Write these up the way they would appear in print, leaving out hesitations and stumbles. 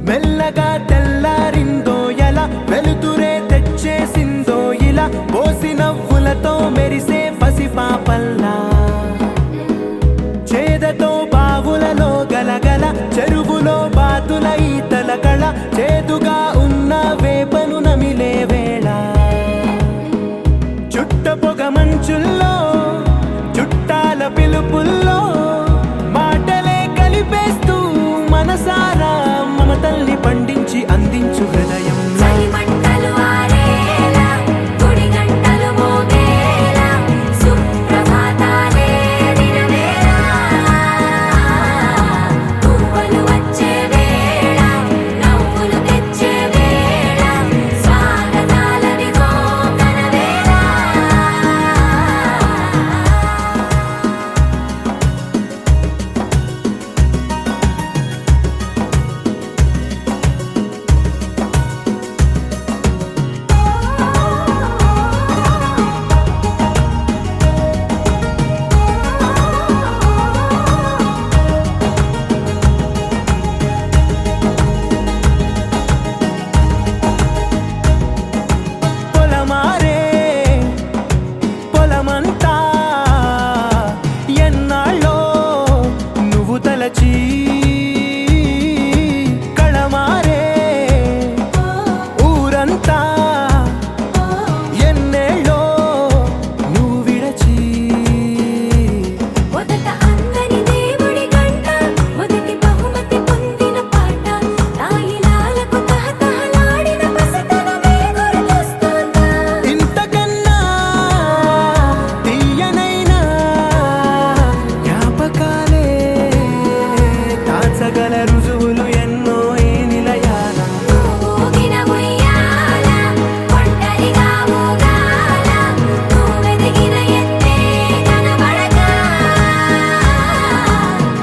మెల్లగా తెల్లారిందో ఎలా వెలుతురే తెచ్చేసిందో ఇలా పోసి నవ్వులతో మెరిసే పసిపాపల్లా చేదతో బావులలో గలగల చెరువులో బాతుల ఈతల కళ చేదుగా ఉన్న వేపను నమిలే వేళ చుట్ట పొగ మంచుల్లో చుట్టాల పిలుపుల్లో మాటలే కలిపేస్తూ మనసారా మమతల్ని పండించి అందించు హృదయం కళమారే ఊరంతా ఎన్నేళ్ళో నువ్వు విడచి మొదట అందని దేవుడి గంట మొదటి బహుమతి పొందిన పాట తాయిలాలకు తహతహలాడిన పసితనమే గుర్తొస్తుందా ఇంతకన్నా తీయనైనా జ్ఞాపకాలే దాచగల రుజువులు ఎన్నో ఈ నిలయాల ఊగిన ఉయ్యాల ఒంటరిగా ఊగాల నువ్వెదిగిన ఎత్తే కనబడక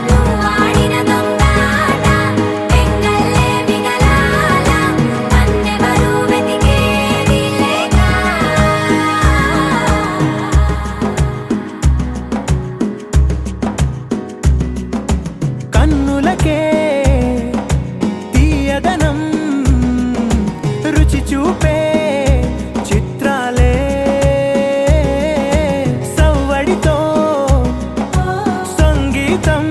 నువ్వాడిన దొంగాట పెంగల్లే మిగలాల నన్నెవరూ వెతికేది లేక కన్నులకే తీయదనం రుచి చూపే చిత్రాలే సవ్వడితో సంగీతం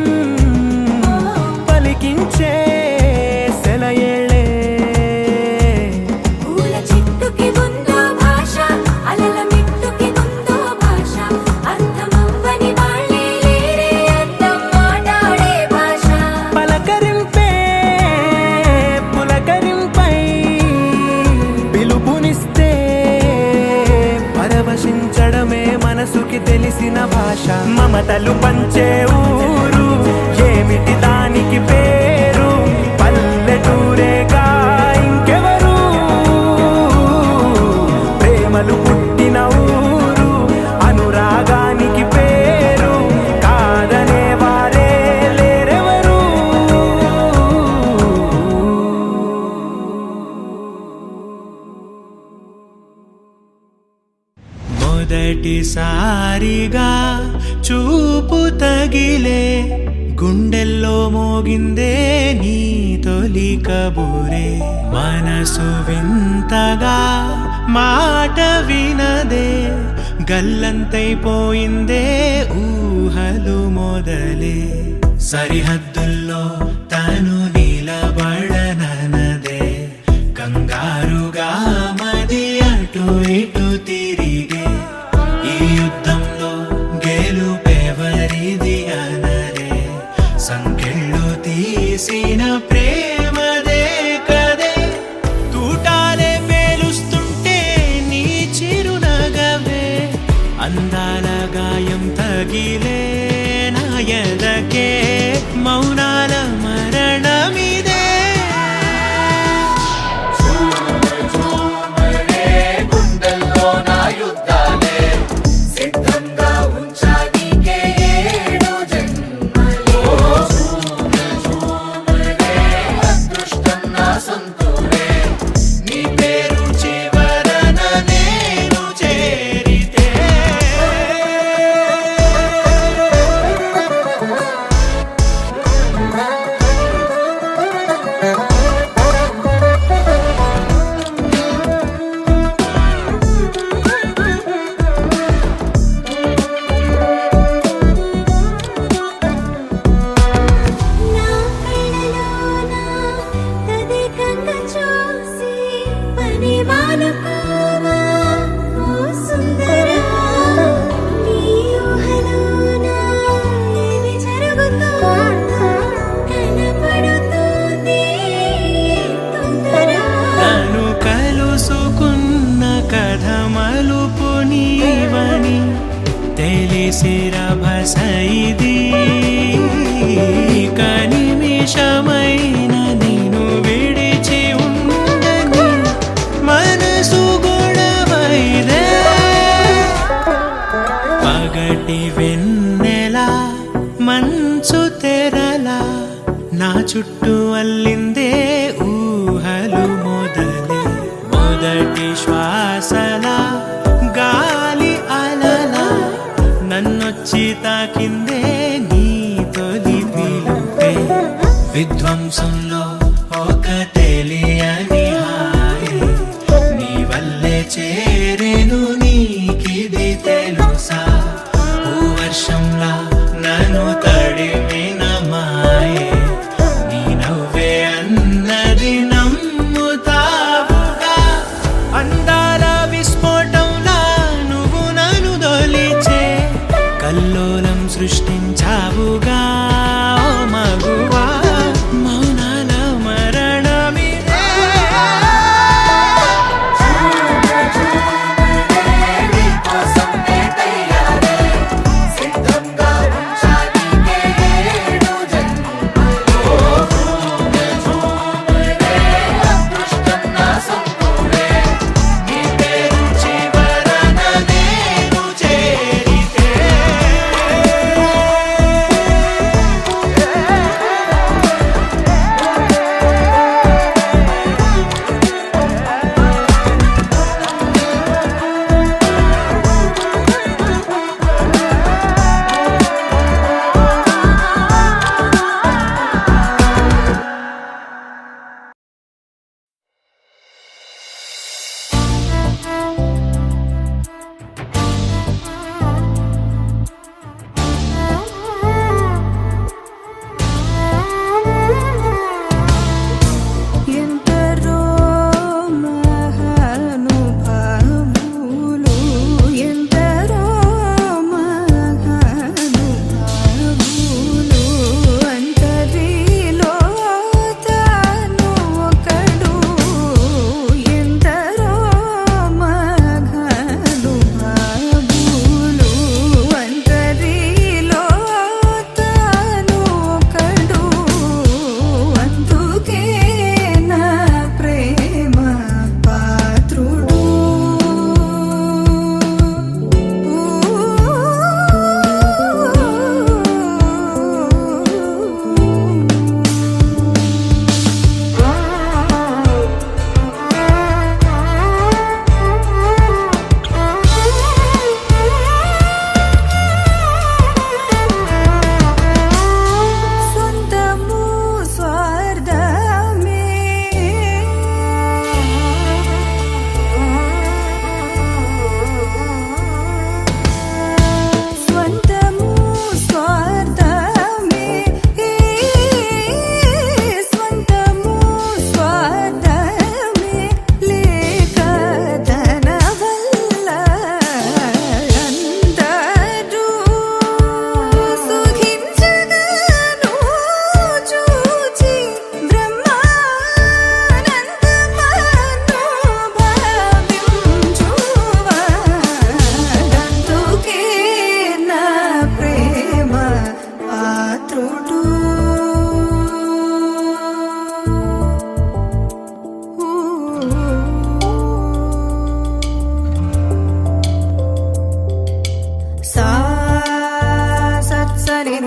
పలికించే సెలయేళ్ళే పూల చెట్టుకి ఉందో భాష అలల మిట్టుకి ఉందో భాష అర్థమవ్వని వాళ్ళే లేరే అర్థం మాట్లాడే భాష పలకరింపే పులకరింపై పిలుపునిస్తే పరవశించడమే మనసుకి తెలిసిన భాష మమతలు పంచే ఊరు ఏమిటి దానికి పేరు పల్లెటూరేగా ఇంకెవరు ప్రేమలు పుట్టిన ఊరు అనురాగానికి పేరు కాదనే వారే లేరెవరు మొదటిసారిగా చూపు తగిలే గుండెల్లో మోగిందే నీ తొలి కబురే మనసు వింతగా మాట వినదే గల్లంతైపోయిందే ఊహలు మొదలే సరిహద్దుల్లో తను నిలబడనదే కంగారుగా మది అటు ఇటు తిరిగే ఈ యుద్ధంలో గెలుపెవరిది అనరే సంకెళ్ళు తీసిన ప్రేమదే కదే తూటాలే పేలుస్తుంటే నీ చిరునగవే అందాల గాయం తగిలే నాయద మాటకే మౌనాల మరణమిదే. గుండెల్లో నా యుద్ధాలే సిద్ధంగా ఉంచా నీకే ఏడు జన్మలే. అదృష్టం నా సొంతూరే నీ పేరు చివరన నేను చేరితే. నా కళ్ళలోన తదేకంగా చూసి పని మానుకోవా ఓ సుందరా. నీ ఊహలోన ఏమి జరుగుతుందో కనపడుతుంది తొందర. నన్ను కలుసుకున్న కథ మలుపు నీవని తెలిసిర భస ఇది. కనిమిషమైన నేను విడిచి ఉండని మనసు గొడవైదే. పగటి వెన్నెల మంచు తెరలా నా చుట్టూ అల్లిందే ఊహలు మొదలే. మొదటి శ్వాసలా గాలి అలలా నన్నొచ్చి తాకిందే నీ తొలి పిలుపే. విధ్వంసంలో ఒక తెలియని హాయి నీ వల్లే చేరేను నీకిది తెలుసా. వర్షంలా నన్ను తడిమిన మాయే నీ నవ్వే అన్నది నమ్ముతావుగా. అందాల విస్ఫోటంలా నువ్వు నన్ను దొలిచే కల్లోలం సృష్టించావుగా ఓ మగువా. మౌనాల మరణమిదే. కోసం నే తయారే సిద్ధంగా ఉంచా నీకే ఏడు జన్మలే. అదృష్టం నా సొంతూరే నీ పేరు చివరన నేను చేరితే.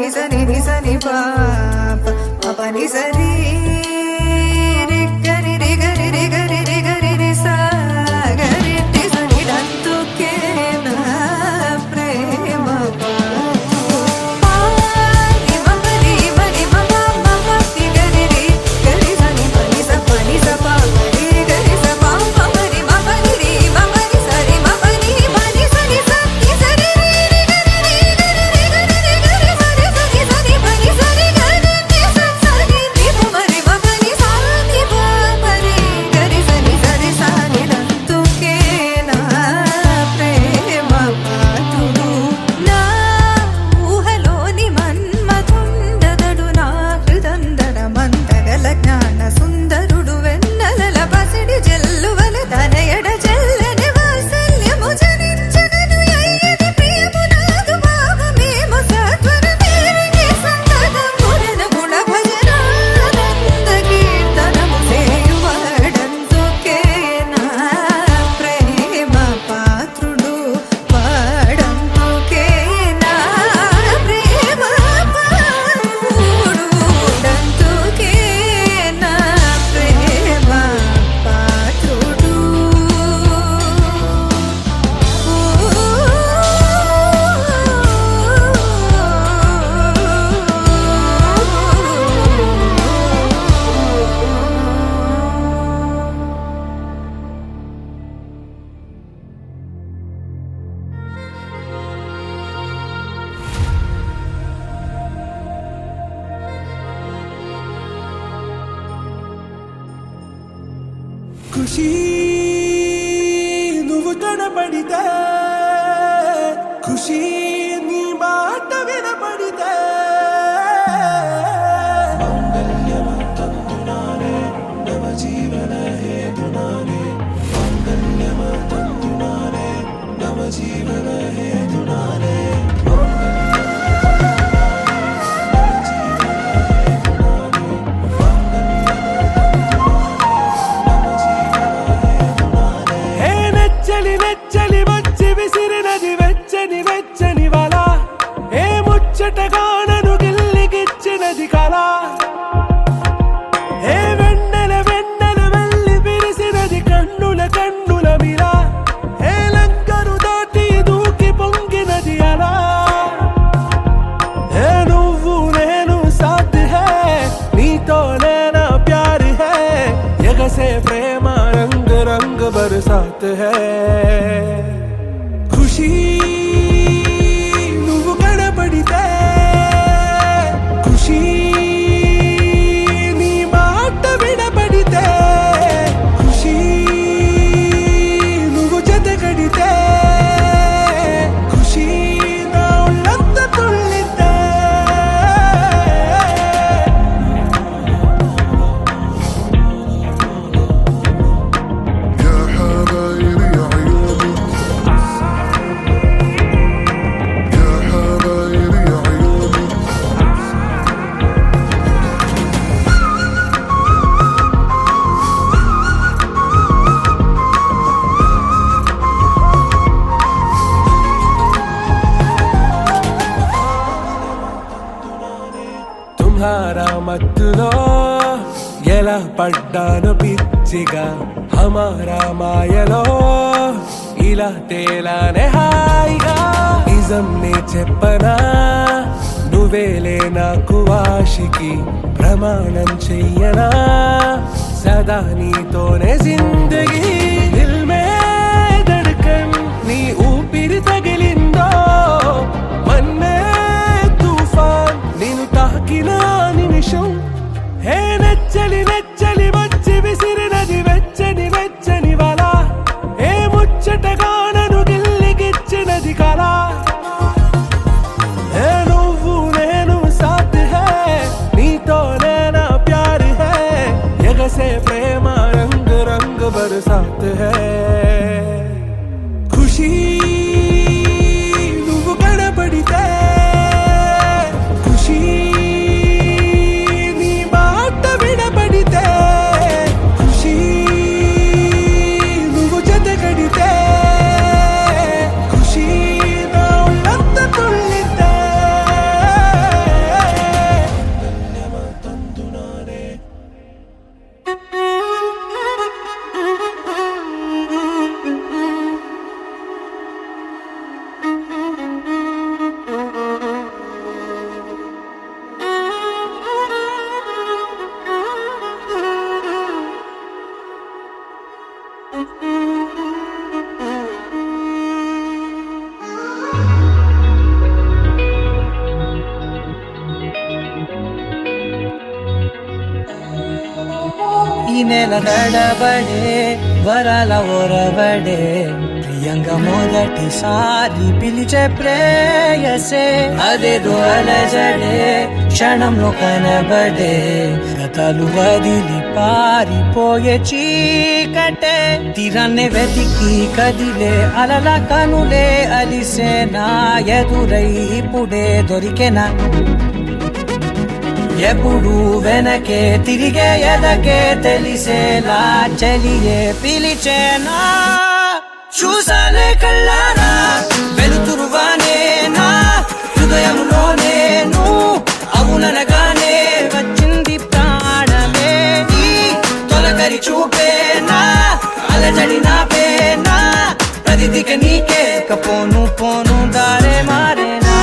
ని స ని ని స ని ప ప ప ని స రి రి గ రి రి గ రి రి గ రి రి గ రి రి స గ రి టి స ని డంతుకే నా ప్రేమ పా ని మ ప ని మ ని మ ప మ ప తి గ రి రి గ రి స ని ప ని స ప గ రి గ రి స ప ప మ రి మ ప ని రి మ ప ని స రి మ ప ని మ ని స ని స ని స రి రి రి గ రి రి గ రి రి గ రి రి గ రి స రి స ని స ని ప ని స రి గ రి ని స స ని రి మ మ రి మ ప ని స ని ప ప రి గ రి స ని స రి స ని డంతుకే నా ప్రేమ పాటుడు నా ఊహలోని మన్మథుండదడు నా హృదందర మందగల జ్ఞాన సుందరుడు వెన్నెలల పసిడి జల్లువల తనయడ జల్లని వాత్సల్యము జనించగను అయ్యది ప్రియము నాదు భావమేము సత్వరమేరిని సంతతమున గుణ భజనానంద కీర్తనము చేయువాడందుకే నా ప్రేమ పాత్రుడు వాడందుకే నా ప్రేమ పాత్రుడు డందుకే నా ప్రేమ పాత్రుడు ఖుషి నువ్వు కనపడితే ఖుషి నీ మాట వినపడితే మంగళ్యమంతంతునానే నవ జీవన హేతునానే మంగళ్యమంతంతునానే నవ జీవన హేతునానే హే నెచ్చలి నెచ్చలి వచ్చి విసిరినది వెచ్చని వెచ్చని వల ఏ ముచ్చటగానను గిల్లిగిచ్చినది కళ ఏ వెన్నెల వెన్నెల వెళ్ళి విరిసినది కన్నుల కన్నుల మిల ఏ లంకరు దాటి దూకి పొంగినది అలా ఏ నువ్వు నేను సాథ్ హై నీతో నేనా ప్యార్ హై ఎగసే ప్రేమ రంగ్ రంగ్ బరసాత్ హై ఖుషి నువ్వు కనపడితే ఖుషి నీ మాట వినపడితే ఖుషి నువ్వు జతగడితే ఖుషి నా ఒళ్ళంత తుళ్ళితే يا حبايبي عيوني يا حبايبي عيوني తుమ్హారా మత్తులో ఎలా పడ్డాను పిచ్చిగా హమారా మాయలో ఇలా తేలానే హాయిగా నిజం నే చెప్పనా నువ్వేలే నాకు ఆశికి ప్రమాణం చెయ్యనా సదా నీతోనే జిందగీ దిల్ మే ధడ్కన్ నీ ఊపిరి తగిలిందో మన్నే తుఫాన్ నేను తాకిన నిమిషం హే నెచ్చలి నెచ్చలి వచ్చి విసిరినది వెచ్చని వెచ్చని వల ఏ ముచ్చటగానను గిల్లిగిచ్చినది కళ ఏ నువ్వు నేను సాథ్ హై నీతో నేనా ప్యార్ హై ఎగసే ప్రేమ రంగ్ రంగ్ బరసాత్ నెల నడబడే వరాల ఒరబడే ప్రియంగా మొదటిసారి పిలిచే ప్రేయసే అదేదో అలజడే క్షణంలో కనబడే గతాలు వదిలి పారిపోయే చీకటే తీరాన్నే వెతికి కదిలే అలల కనులే అలిసే నా ఎదురై ఇప్పుడే దొరికెనా ఎప్పుడు వెనకే తిరిగే ఎదకే తెలిసేలా చెలియే పిలిచేనా చూసానే కళ్ళారా వెలుతురువానే నా హృదయంలో నేను అవుననగానే వచ్చింది ప్రాణమే నీ తొలకరి చూపేనా అలజడి నా పేనా ప్రతిదిక నీకే పోను పోను దారే మారేనా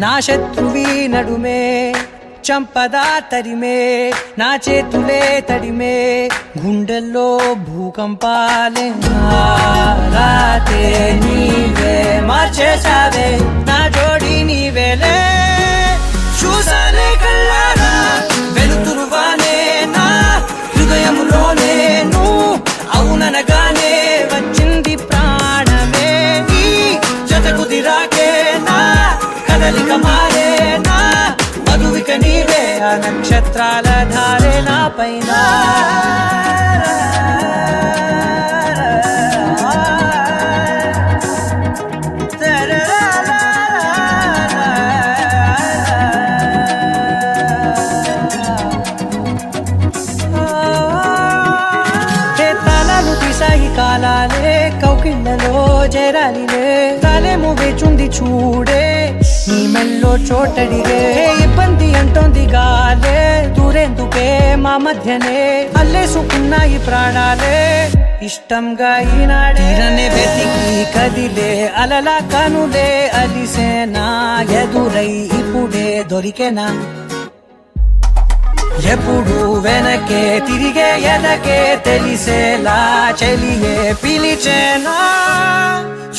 నా శత్రువి నడుమే చంపదా తరిమే నా చేతులే తడిమే గుండెల్లో భూకంపాలే రాతే నీవే మార్చేసావే నా జోడి నీవేలే చూసానే కళ్ళారా వెలుతురువానే నా హృదయంలో నేను అవుననగానే వచ్చింది ప్రాణమే నీ జతకు దిరాకే నా కదలిక మారేనా మధువిక నీవే ఆ నక్షత్రాల ధారే నా పైన తాళాలు తీసాయి కాలాలే కౌకిళ్ళలో చేరాలిలే తాలేమో వేచుంది చూడే నీ మెల్లో చోటడిగే ఇబ్బంది అంటోంది గాలే దూరేందుకే మా మధ్యనే అల్లేసుకున్నాయి ప్రాణాలే ఇష్టంగా ఈనాడే తీరనే వెతికి కదిలే అలల కనులే అలిసేనా ఎదురై ఇప్పుడే దొరికెనా ఎప్పుడు వెనకే తిరిగే ఎదకే తెలిసేలా చెలియే పిలిచేనా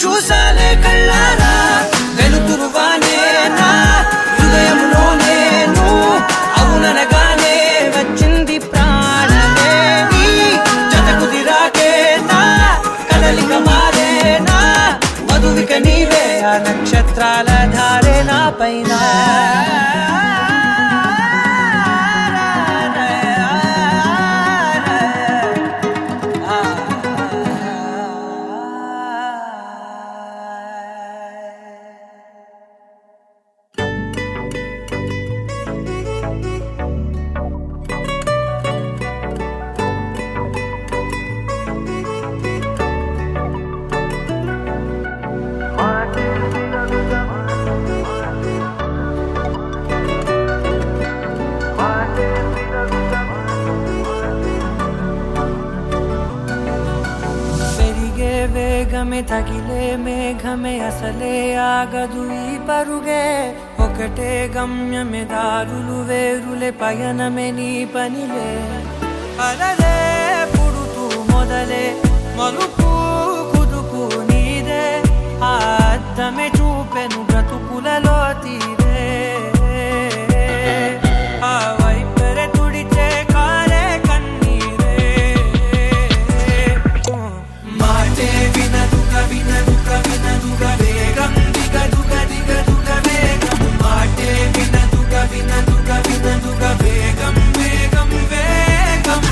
చూసాలే కళ్ళారా వెలుతురువానే నా హృదయంలో నేను అవుననగానే వచ్చింది ప్రాణమే నీ జతకు దిరాకే నా కదలిక మారేనా మధువిక నీవే ఆ నక్షత్రాల ధారే నా పైన వేగమే తగిలే మేఘమే అసలే ఆగదు ఈ పరుగే ఒకటే గమ్యమే దారులు వేరులే పయనమే నీ పనిలే అలలే పుడుతూ మొదలే మలుపు కుదుపు నీదే ఆ అద్దమే చూపెను బ్రతుకులలో తీరే ఆ వైపరే తుడిచే కారే కన్నీరే మాటే వినదుక వినదుక వినదుక వేగం దిగదుక దిగదుక వేగం మాటే వినదుక వినదుక వినదుక వేగం వేగం వేగం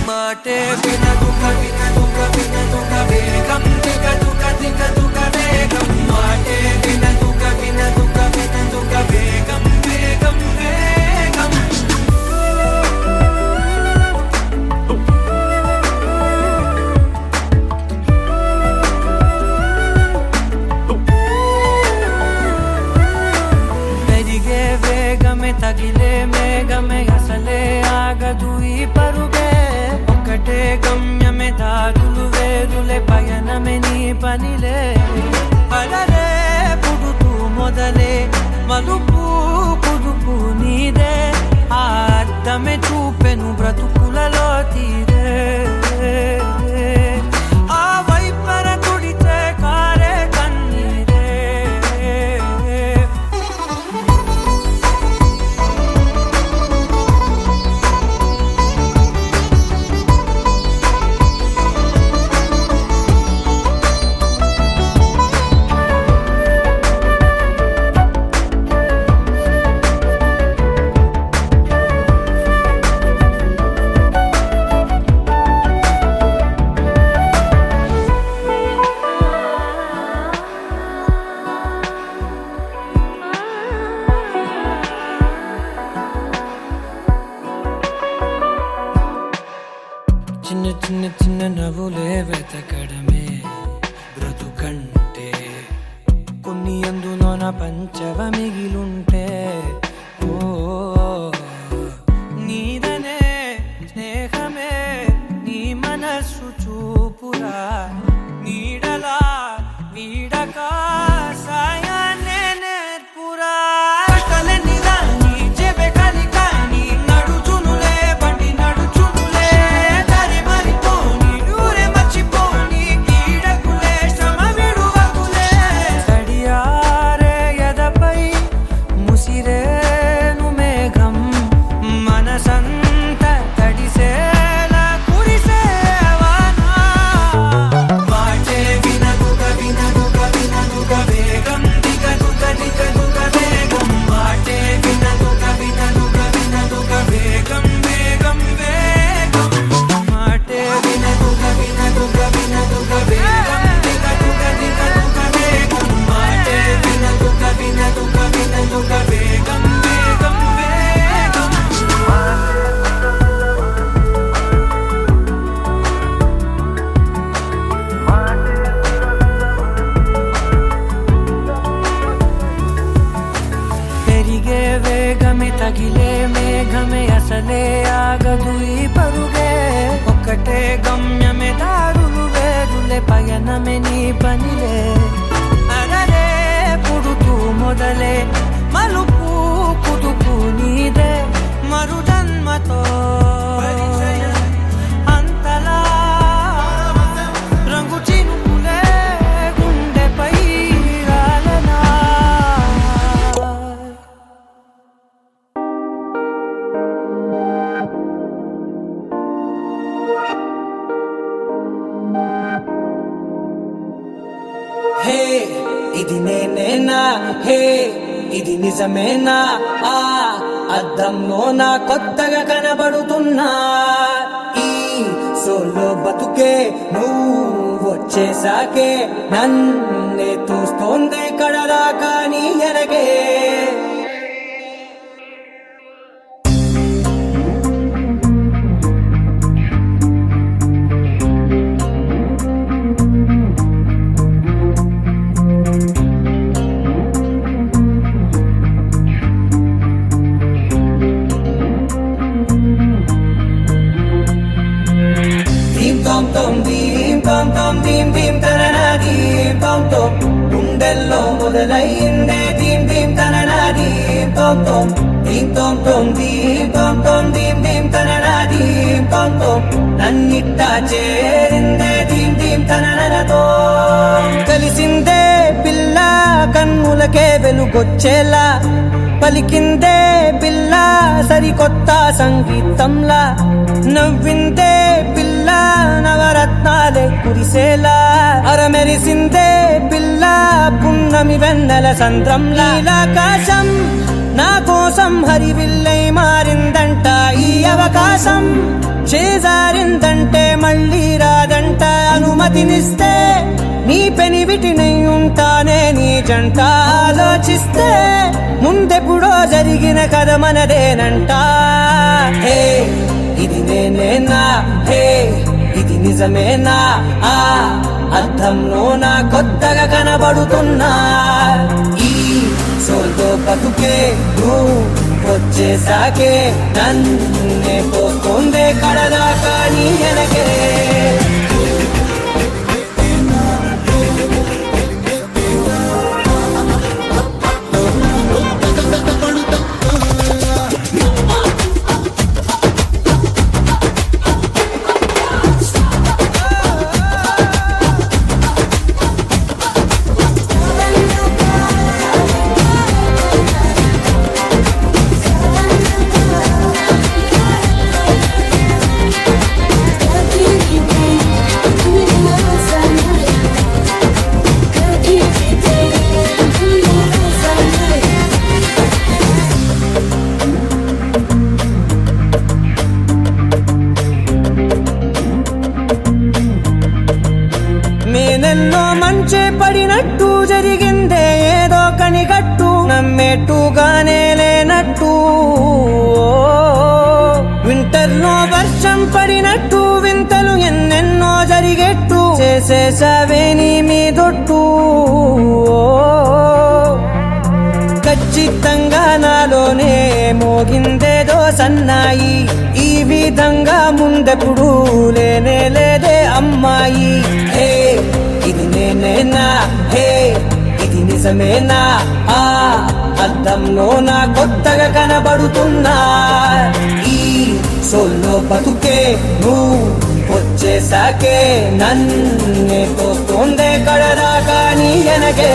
మాటే వినదుక వినదుక వినదుక వేగం దిగదుక దిగదుక వేగం మాటే వినదుక వినదుక వినదుక వేగం వేగం వేగం పెరిగే వేగమే తగిలే మేఘమే అసలే ఆగదు ఈ పరుగే ఒకటే గమ్యమే దారులు వేరులే పయనమే నీ పనిలే అలలే పుడుతూ మొదలే మలుపు కుదుపు నీదే ఆ అద్దమే చూపెను బ్రతుకు చిరునవ్వులే వెతకడమే బ్రతుకంటే కొన్ని అందులోన పంచవ మిగిలుంటే ఓ నీదనే స్నేహమే నీ మనస్సు చూపురా నీడలా వీడక సాయాన్నే నేర్పురా కలని రాని చెబె కలికాని నడుచునులే బండి నడుచునులే దారి మరిపోని ఊరే మర్చిపోని కీడకులే శ్రమ విడువకులే తడియారే ఎదపై ముసిరేను మేఘం మనసంత తడిసేలా కురిసేవానా మాటే వినదుగ వినదుగ వినదుగ వేగం దిగదుగ దిగదుగ వేగం మాటే వినదుగ వినదుగ వినదుగ వేగం వేగం వేగం మాటే వినదుగ వినదుగ వినదుగ వేగం దిగదుగ దిగదుగ వేగం మాటే వినదుగ వినదుగ వినదుగ వేగం వేగం వేగం పెరిగే వేగమే తగిలే మేఘమే అసలే ఆగదు ఈ పరుగే ఒక్కటే గమ్యమే దారులు వేరులే పయనమే నీ పనిలే అరరే పుడుతూ మొదలే మలుపు కుదుపు నీదే మరు జన్మతో అంతలా రంగు చినుకులే గుండెపై రాలనా హే ఇది నేనేనా హే ఇది నిజమేనా ఆ అద్దంలో నా కొత్తగా కనబడుతున్నా ఈ సోలో బతుకే నువ్వు వచ్చేసాకే నన్నే తోస్తోందే కడదాకా నీ ఎనగే దీం tom దీం దీం తననా దీం tom గుండెల్లో మొదలైందే దీం దీం తననా దీం tom దీం tom దీం దీం తననా దీం tom నన్నిట్టా చేరిందే దీం దీం తననతో కలిసిందే పిల్ల కన్నులకే వెలుగొచ్చేలా పలికిందే పిల్ల సరికొత్త సంగీతంలా నవ్విందే పిల్ల నవరత్నాలే కురిసేలా అరమెరిసిందే పిల్ల పున్నమి వెన్నెల సంద్రంలా ఆకాశం నా కోసం హరివిల్లై మారిందంట ఈ అవకాశం చేజారిందంటే మళ్ళీ రాదంట అనుమతినిస్తే నీ పెనివిటినై ఉంటానే నీ జంట ఆలోచిస్తే ముందెప్పుడో జరిగిన కథ మనదేనంట హే ఇది నేనేనా హే ఇది నిజమేనా ఆ అర్థంలో నా కొత్తగా కనబడుతున్నా ఈ సోల్తో బతుకే నువ్వు వచ్చేసాకే నన్నే పోతుందే కడదాకా నీ వెనకే నేనెన్నో మంచే పడినట్టు జరిగిందే ఏదో కనిగట్టు నమ్మేట్టుగానే లేనట్టు వింటర్లో వర్షం పడినట్టు వింతలు ఎన్నెన్నో జరిగి వేసేసావే నీ మీదొట్టు ఖచ్చితంగా నాలోనే మోగిందేదో సన్నాయి ఈ విధంగా ముందెప్పుడు లేనే లేదే అమ్మాయి హే ఇది నేనేనా హే ఇది నిజమేనా ఆ అద్దంలో నా కొత్తగా కనబడుతున్నా ఈ సోల్లో బతుకే నువ్వు వచ్చేసాకే నన్నే తోస్తోందే కడదాకా నీ వెనకే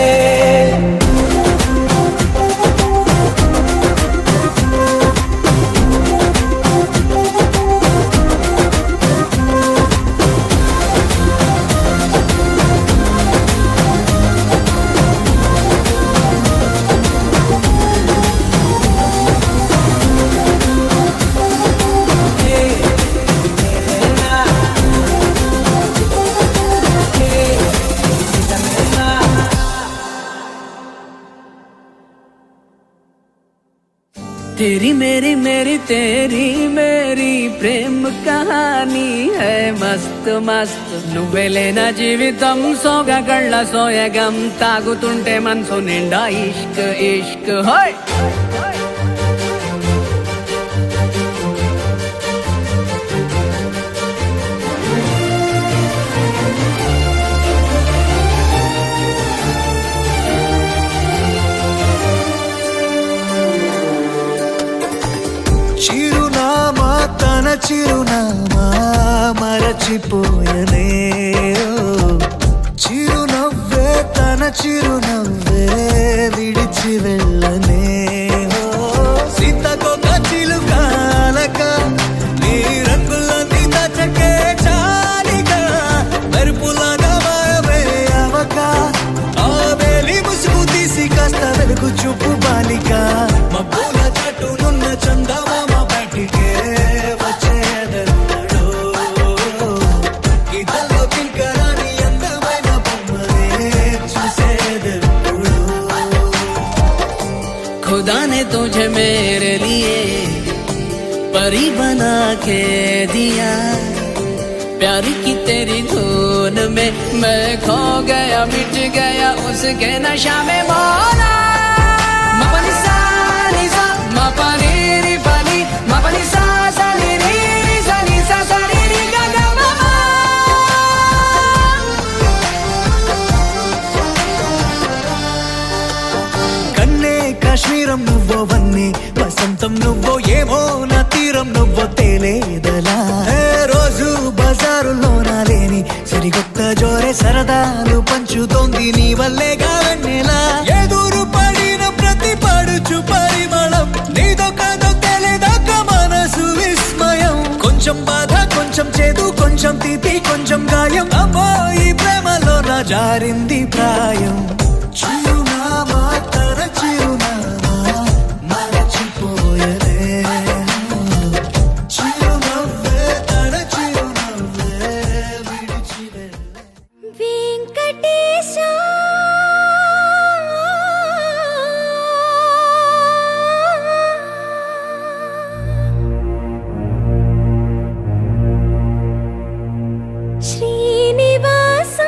तेरी मेरी मेरी तेरी मेरी प्रेम कहानी है मस्त मस्त నువ్వెలేన జీవితం సోగగళ్ళ సోయగం తాగుతుంటే మనసు నిండా ఇష్క్ ఇష్క్ హోయ్ చిరునామా తన చిరునామా మరచిపోయనే చిరునవ్వే తన చిరునవ్వే విడిచి వెళ్ళనే సీతకొక చిలుకాలక నీ రంగులన్నీ దచకే చాలిగా మెరుపులాగా మాయమే అవక ఆ వేలి ముసుగు తీసి కాస్త వెలుగు చూపు బాలిక మబ్బుల చట్టునున్న చందమామ బయటికే వచ్చేదెన్నడో ఇదల్లో కింకరాని అందమైన బొమ్మనే చూసేదెప్పుడు खुदा ने तुझे मेरे लिए परी बना के दिया प्यार की तेरी धुन में मैं खो गया मिट गया उसके नशा में मौला मपनी सा नी सा मपनी री पनी मपनी सा सा नी री सा नी सा सा नी री गा गा मा కన్నే కాశ్మీరం నువ్వో వన్నే వసంతం నువ్వో ఏమో నా తీరం నువ్వో తేలేదలా రోజు బజారులో నా లేని సరికొత్త జోరే సరదాలు పంచుతోంది నీ వల్లేగా వెన్నెలా ఎదురు పడిన ప్రతి పడుచు పరిమళం నీదో కాదో తెలియదాక మనసు విస్మయం కొంచెం బాధ కొంచెం చేదు కొంచెం తీపి కొంచెం గాయం అమ్మో ఈ ప్రేమలో నా జారింది ప్రాయం చిరునామా తన చిరునామా మరచిపోయనే చిరునవ్వే తన చిరునవ్వే విడిచి వెళ్ళే వెంకటేశ శ్రీనివాస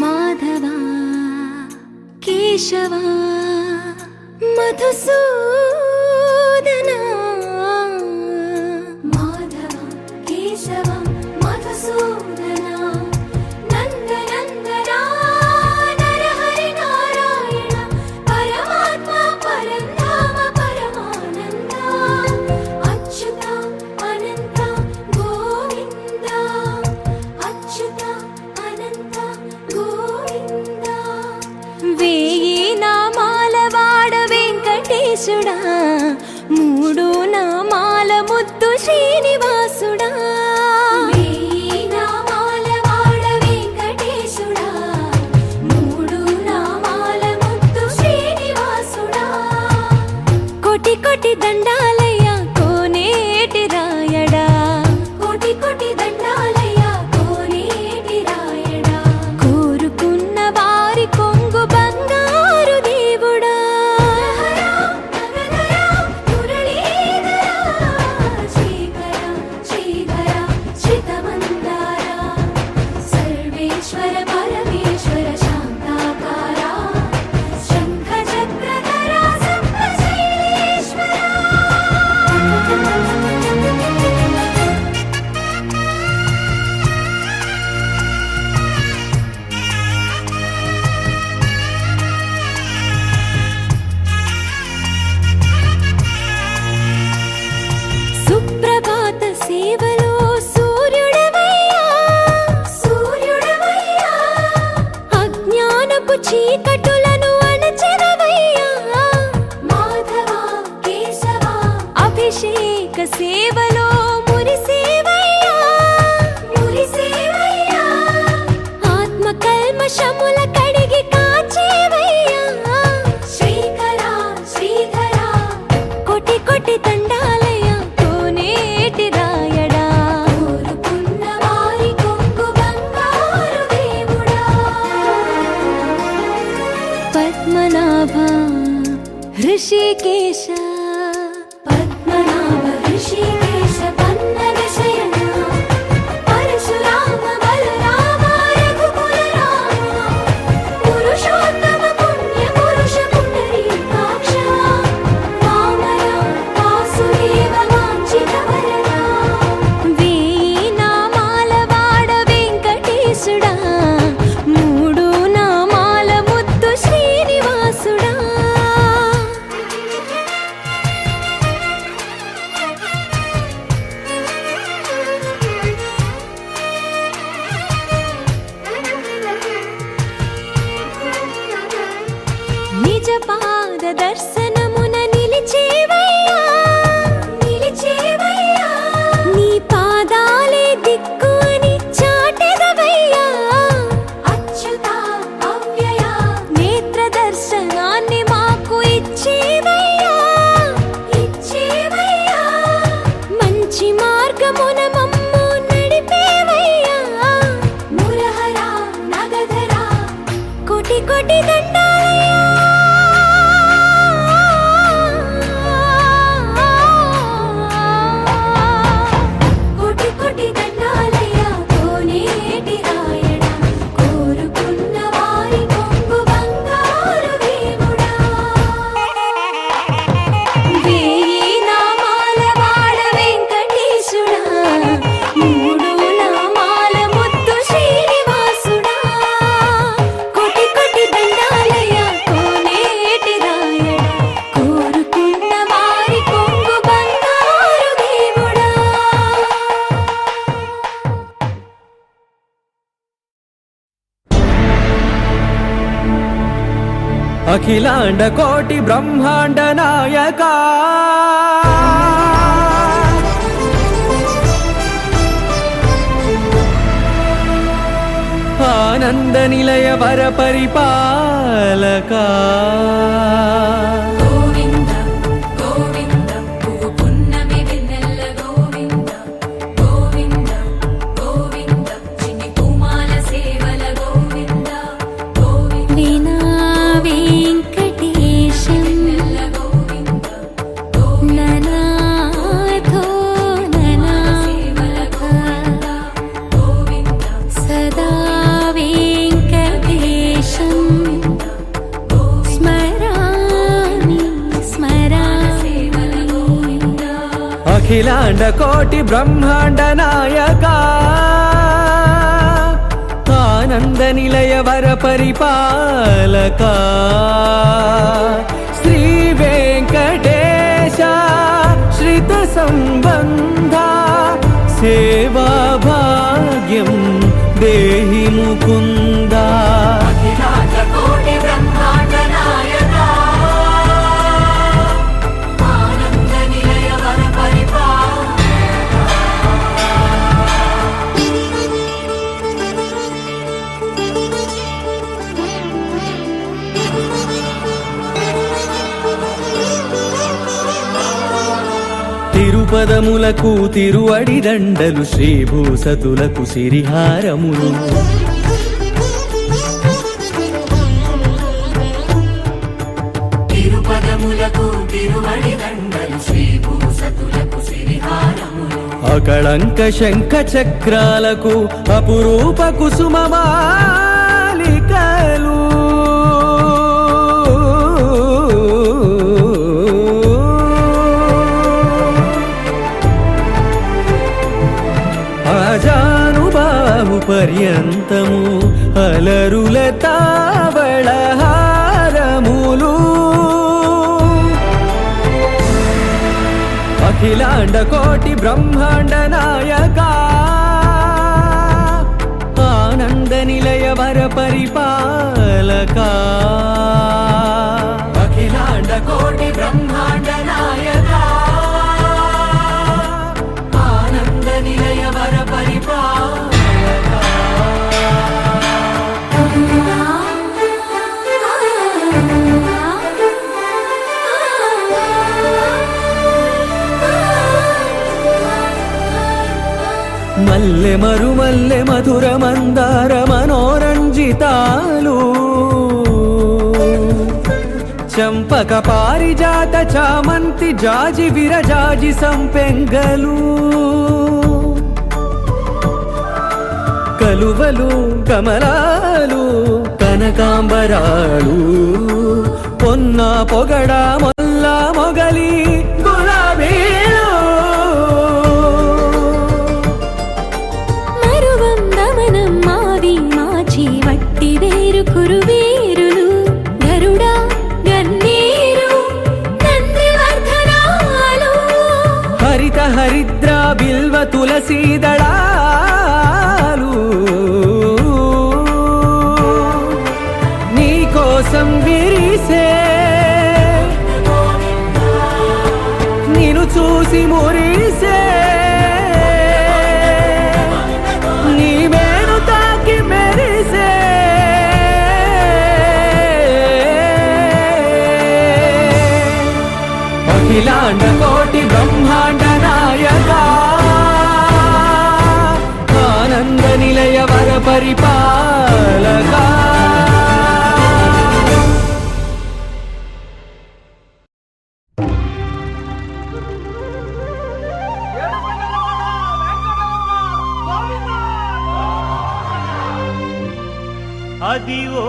మాధవ కేశవ మధుసూదన మాధవ కేశవ మధుసూదన నందనందన నరహరి నారాయణ పరమాత్మ పరంధామ పరమానంద అచ్యుత అనంత గోవింద అచ్యుత అనంత గోవింద వేయి నామాల వాడ వెంకటేశుడా మూడు ఈశ్వర పరమేశ్వర శాంతాకారా శంఖ చక్రధరా సప్తశైలేశ్వరా సుప్రభాత సేవలో సూర్యుడవయ్యా సూర్యుడవయ్యా అజ్ఞానపు చీకటులను అణచెదవయ్యా మాధవా కేశవా అభిషేక సేవలో మురిసేవయ్యా మురిసేవయ్యా ఆత్మ కల్మషముల కడిగి కాచేవయ్యా శ్రీకరా శ్రీధరా కోటి కోటి దండాలయ కోనేటి రాయడా కోరుకున్న వారి కొంగు బంగారు దేవుడా పద్మనాభ హృషికేశ పద్మనాభ హృషికేశ పన్నగ శయన పరశురామ బలరామ రఘుకుల రామ పురుషోత్తమ పుణ్య పురుష పుండరీకాక్ష వామన వాసుదేవ వాంఛిత వరదా వేయి నామాల వాడ వెంకటేశుడా మూడు నామాల ముద్దు శ్రీనివాసుడా నిజ పాద దర్శనమున నిలిచేవయ్యా నిలిచేవయ్యా నీ పాదాలే దిక్కు అని చాటెదవయ్యా అచ్యుత అవ్యయ నేత్ర దర్శనాన్ని మాకు ఇచ్చేవయ్యా ఇచ్చేవయ్యా మంచి మార్గమున మమ్ము నడిపేవయ్యా మురహరా నగధరా కోటి కోటి దండాలయ్యా కోటి కోటి దండాలయ్యా కోనేటి రాయడా కోరుకున్న వారి కొంగు బంగారు దేవుడా వేయి నామాల వాడ వెంకటేశుడా మూడు నామాల ముద్దు శ్రీనివాసుడా కోటి కోటి దండాలయ్యా కోనేటి రాయడా కోరుకున్న వారి కొంగు బంగారు దేవుడా అఖిలాండ కోటి బ్రహ్మాండ నాయక ఆనంద నిలయ వర పరిపాలక గోవింద గోవింద పువ్వు పున్నమి వెన్నెల గోవింద గోవింద గోవింద చిన్ని పూమాల సేవల గోవింద గోవింద వీణా వెంకటేశం నెల్ల గోవింద ననాథో ననా సేవల గోవింద గోవింద సదా వెంకటేశం స్మరామి స్మరామి అఖిలాండ కోటి బ్రహ్మాండ నాయక ఆనంద నిలయ వర పరిపాలక శ్రీ వెంకటేశ శ్రిత సంబంధ సేవా భాగ్యం దేహి ముకుందా అఖిలాండ కోటి బ్రహ్మాండ నాయక ఆనంద నిలయ వర తిరుపదములకు తిరువడి దండలు శ్రీభూసతులకు సిరిహారములు తిరుపదములకు తిరువడి దండలు శ్రీభూసతులకు సిరిహారములు అకళంక శంఖ చక్రాలకు అపురూప కుసుమమాలికలు ఆజానుబాహు పర్యంతము అలరుల తావళహారములు అఖిలాండ కోటి బ్రహ్మాండ నాయక ఆనంద నిలయ వర పరిపాలక అఖిలాండ కోటి బ్రహ్మాండ నాయక ఆనంద నిలయ వర పరిపాలక మల్లె మరుమల్లె మధుర మందార మనోరంజితాలు చంపక పారిజాత చామంతి జాజి విరజాజి సంపెంగలు కలువలు కమలాలు కనకాంబరాలు పొన్న పొగడ మొల్ల మొగలి గులాబీలు వట్టి వేరు కురువేరులు గరుడా గన్నేరు నందివర్ధనాలు హరిత హరిద్ర బిల్వ తులసీదళాలు నీ కోసం విరిసే నిన్ను చూసి మురిసే నీ మేను తాకి మెరిసే అఖిలాండ కోటి బ్రహ్మాండ నాయక ఆనంద నిలయ వర పరిపాలక అదివో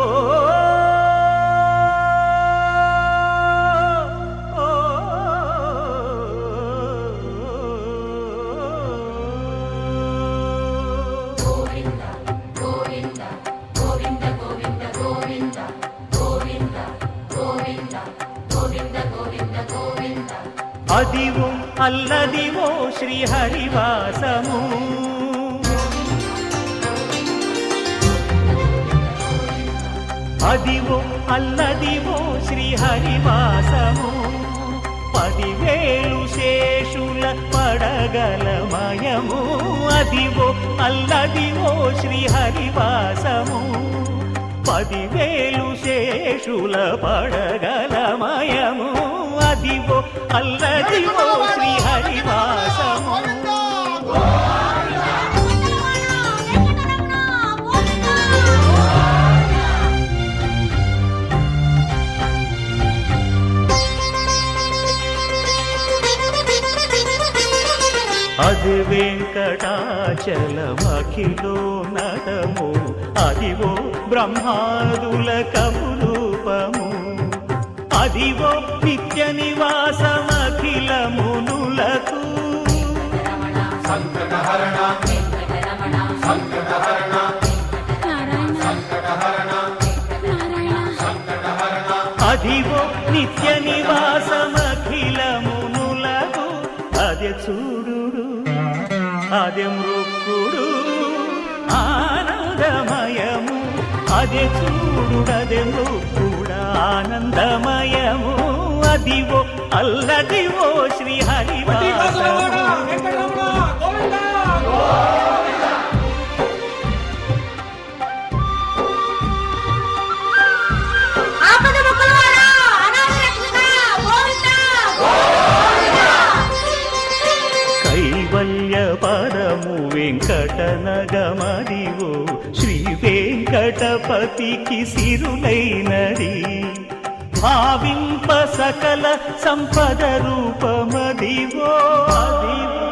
అదివో అల్లదివో శ్రీహరివాసము అదివో అల్లదివో శ్రీహరివాసము 10,000 శేషుల పడగలమయము అదివో అల్లదివో శ్రీహరివాసము 10,000 శేషుల పడగలమయము అదివో అల్లదివో శ్రీహరివాసము అది వెంకటాచలమఖిలో నటము అదివో బ్రహ్మాదుల కపురూపము అదివో నిత్య నివాసమఖిల మునులకు అదివో నిత్య నివాసమఖిల మునులకు అదే చూడు అదే మృక్కుడు ఆనందమయము అదే చూడు అదే మృక్కుడు ఆనందమయము అదివో అల్లదివో శ్రీహరివాసము కైవల్య పరము వెంకటనగమదివో శ్రీ వెంకటపతికి సిరులైనది భావింప సకల సంపద రూపమదివో అదివో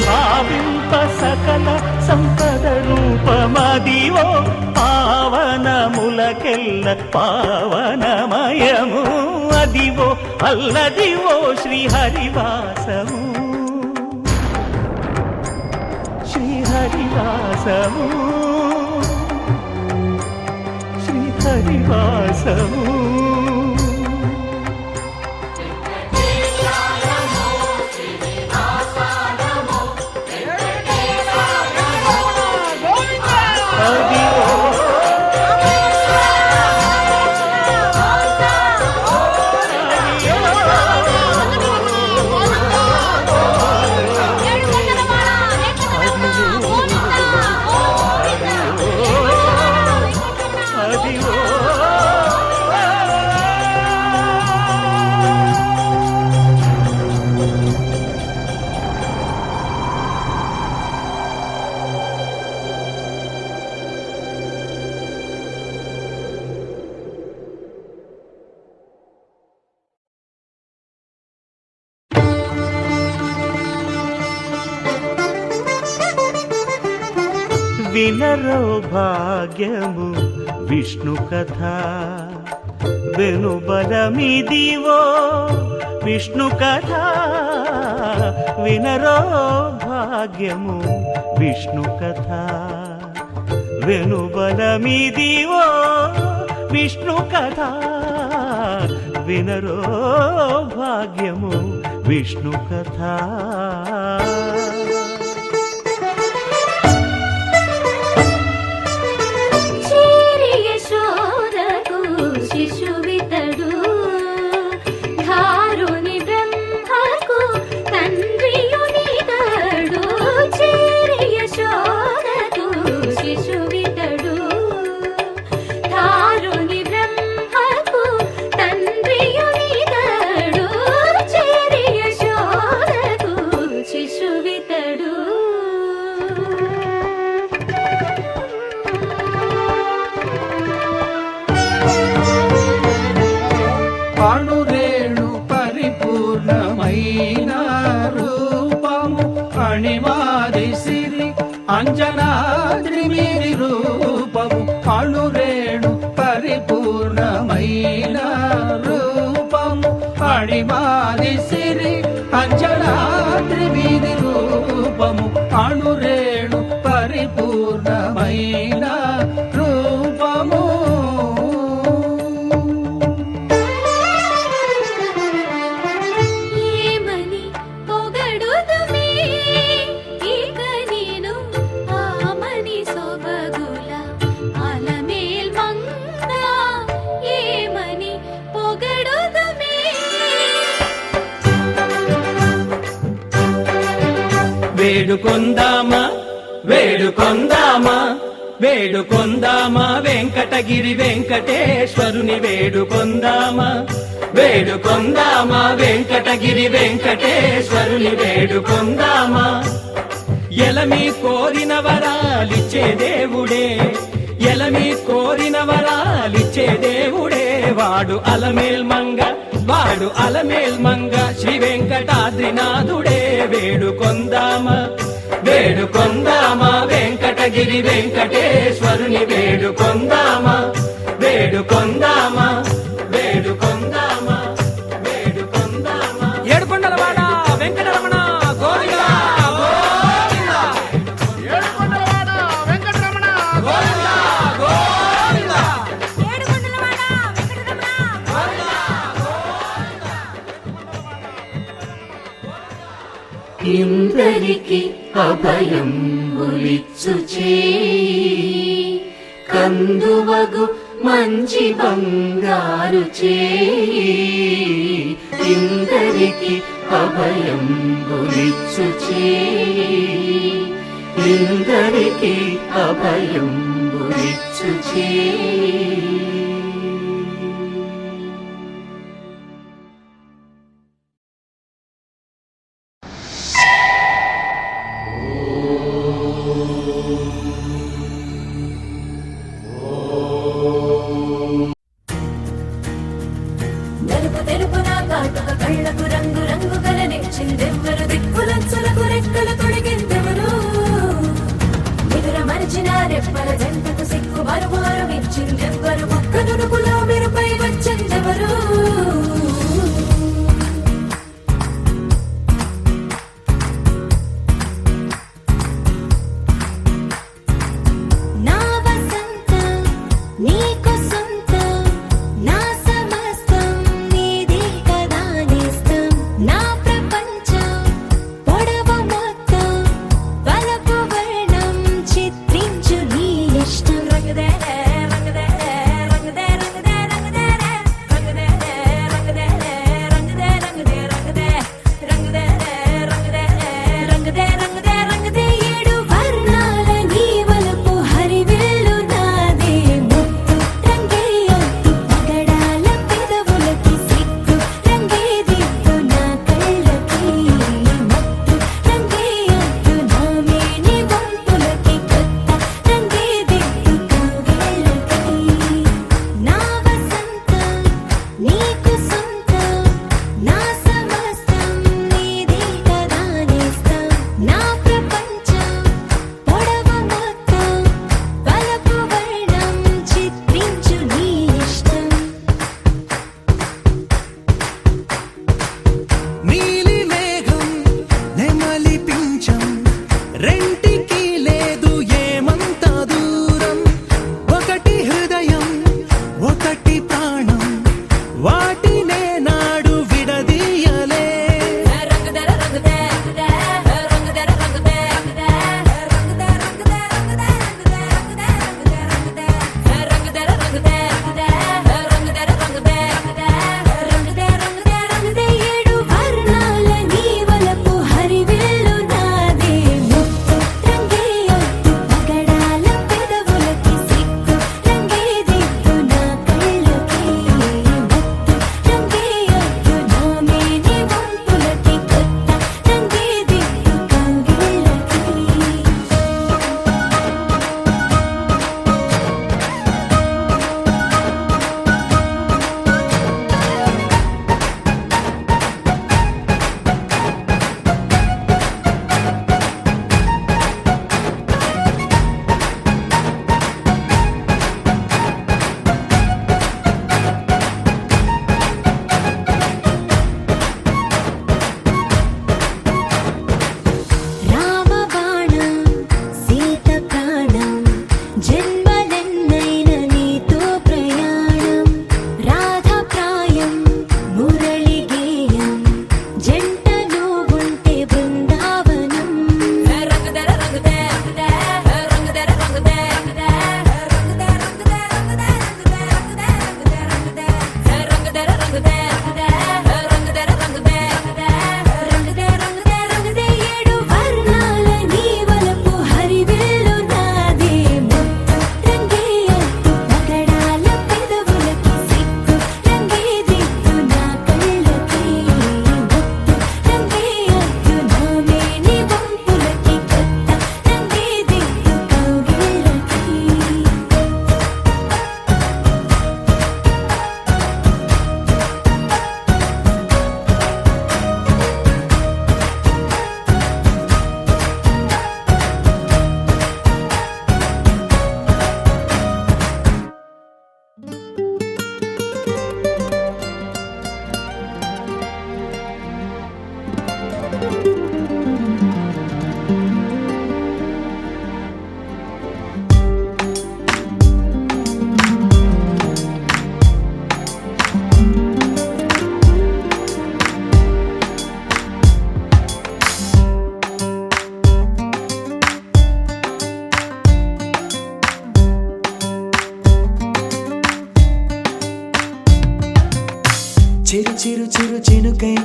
భావింప సకల సంపద రూపమదివో పావనములకెల్ల పావనమయము అదివో అల్లదివో శ్రీహరివాసము శ్రీహరివాసము శ్రీహరివాసము వినరో భాగ్యము విష్ణు కథ వెనుబలమిదివో విష్ణు కథ వినరో భాగ్యము విష్ణు కథ వెనుబలమిదివో విష్ణు కథ వినరో భాగ్యము విష్ణు కథ శిశువితడు ధారుని బ్రహ్మకు తండ్రియునితడు చేరి యశోదకు శిశువితడు ధారుని బ్రహ్మకు తండ్రియునితడు చేరి యశోదకు శిశువితడు అణురేణు పరిపూర్ణమైన రూపము అణిమాది సిరి అంజనాద్రి మీరి రూపము అణురేణు పరిపూర్ణమైన రూపము అణిమాది సిరి అంజనాద్రి మీరి రూపము అణురేణు పరిపూర్ణమైన రూపము వేడుకొందామా వేడుకొందామా వేడుకొందామా వెంకటగిరి వెంకటేశ్వరుని వేడుకొందామా వేడుకొందామా వెంకటగిరి వెంకటేశ్వరుని వేడుకొందామా ఎలమి కోరిన వరాలిచ్చే దేవుడే ఎలమి కోరిన వరాలిచ్చే దేవుడే వాడు అలమేల్ మంగ శ్రీ వెంకటాద్రినాథుడే వేడుకొందామా వేడుకొందామా వెంకటగిరి వెంకటేశ్వరుని వేడుకొందామా వేడుకొందామా వేడుకొందామా వేడుకొందామా ఏడుకొండలవాడ వెంకటరమణ గోవిందా గోవిందా ఏడుకొండలవాడ వెంకటరమణ గోవిందా గోవిందా ఏడుకొండలవాడ వెంకటరమణ గోవిందా ఇందరికి అభయం ఉలిచ్చు చేయి కందువగు మంచి బంగారు చేయి ఇందరికి అభయం ఉలిచ్చు చేయి ఇందరికి అభయం ఉలిచ్చు చేయి నలుపు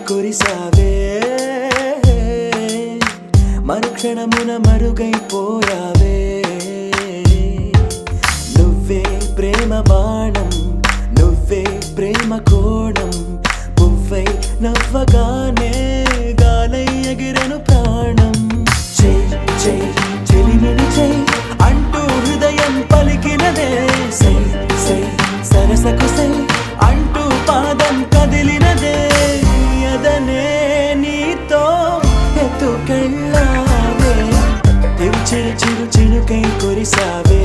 కురిసావే మరుక్షణమున మరుగైపోయావే నువ్వే ప్రేమ బాణం నువ్వే ప్రేమ కోణం పువ్వై నవ్వగానే గాలై ఎగిరెను ప్రాణం చై చై చెలిమిని చై అంటూ హృదయం పలికినదే సై సై సరసకు సై అంటూ పాదం కదిలినదే అదనే నీతో ఎత్తుకెళ్ళావే చిరు చిరు చినుకై కురిసావే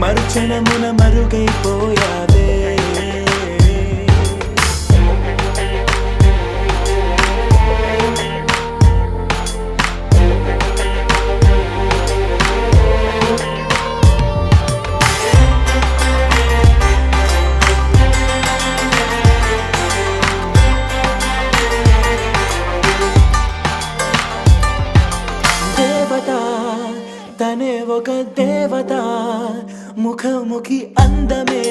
మరుక్షణమున మరుగైపోయావే తనే ఒక దేవత ముఖముఖి అందమే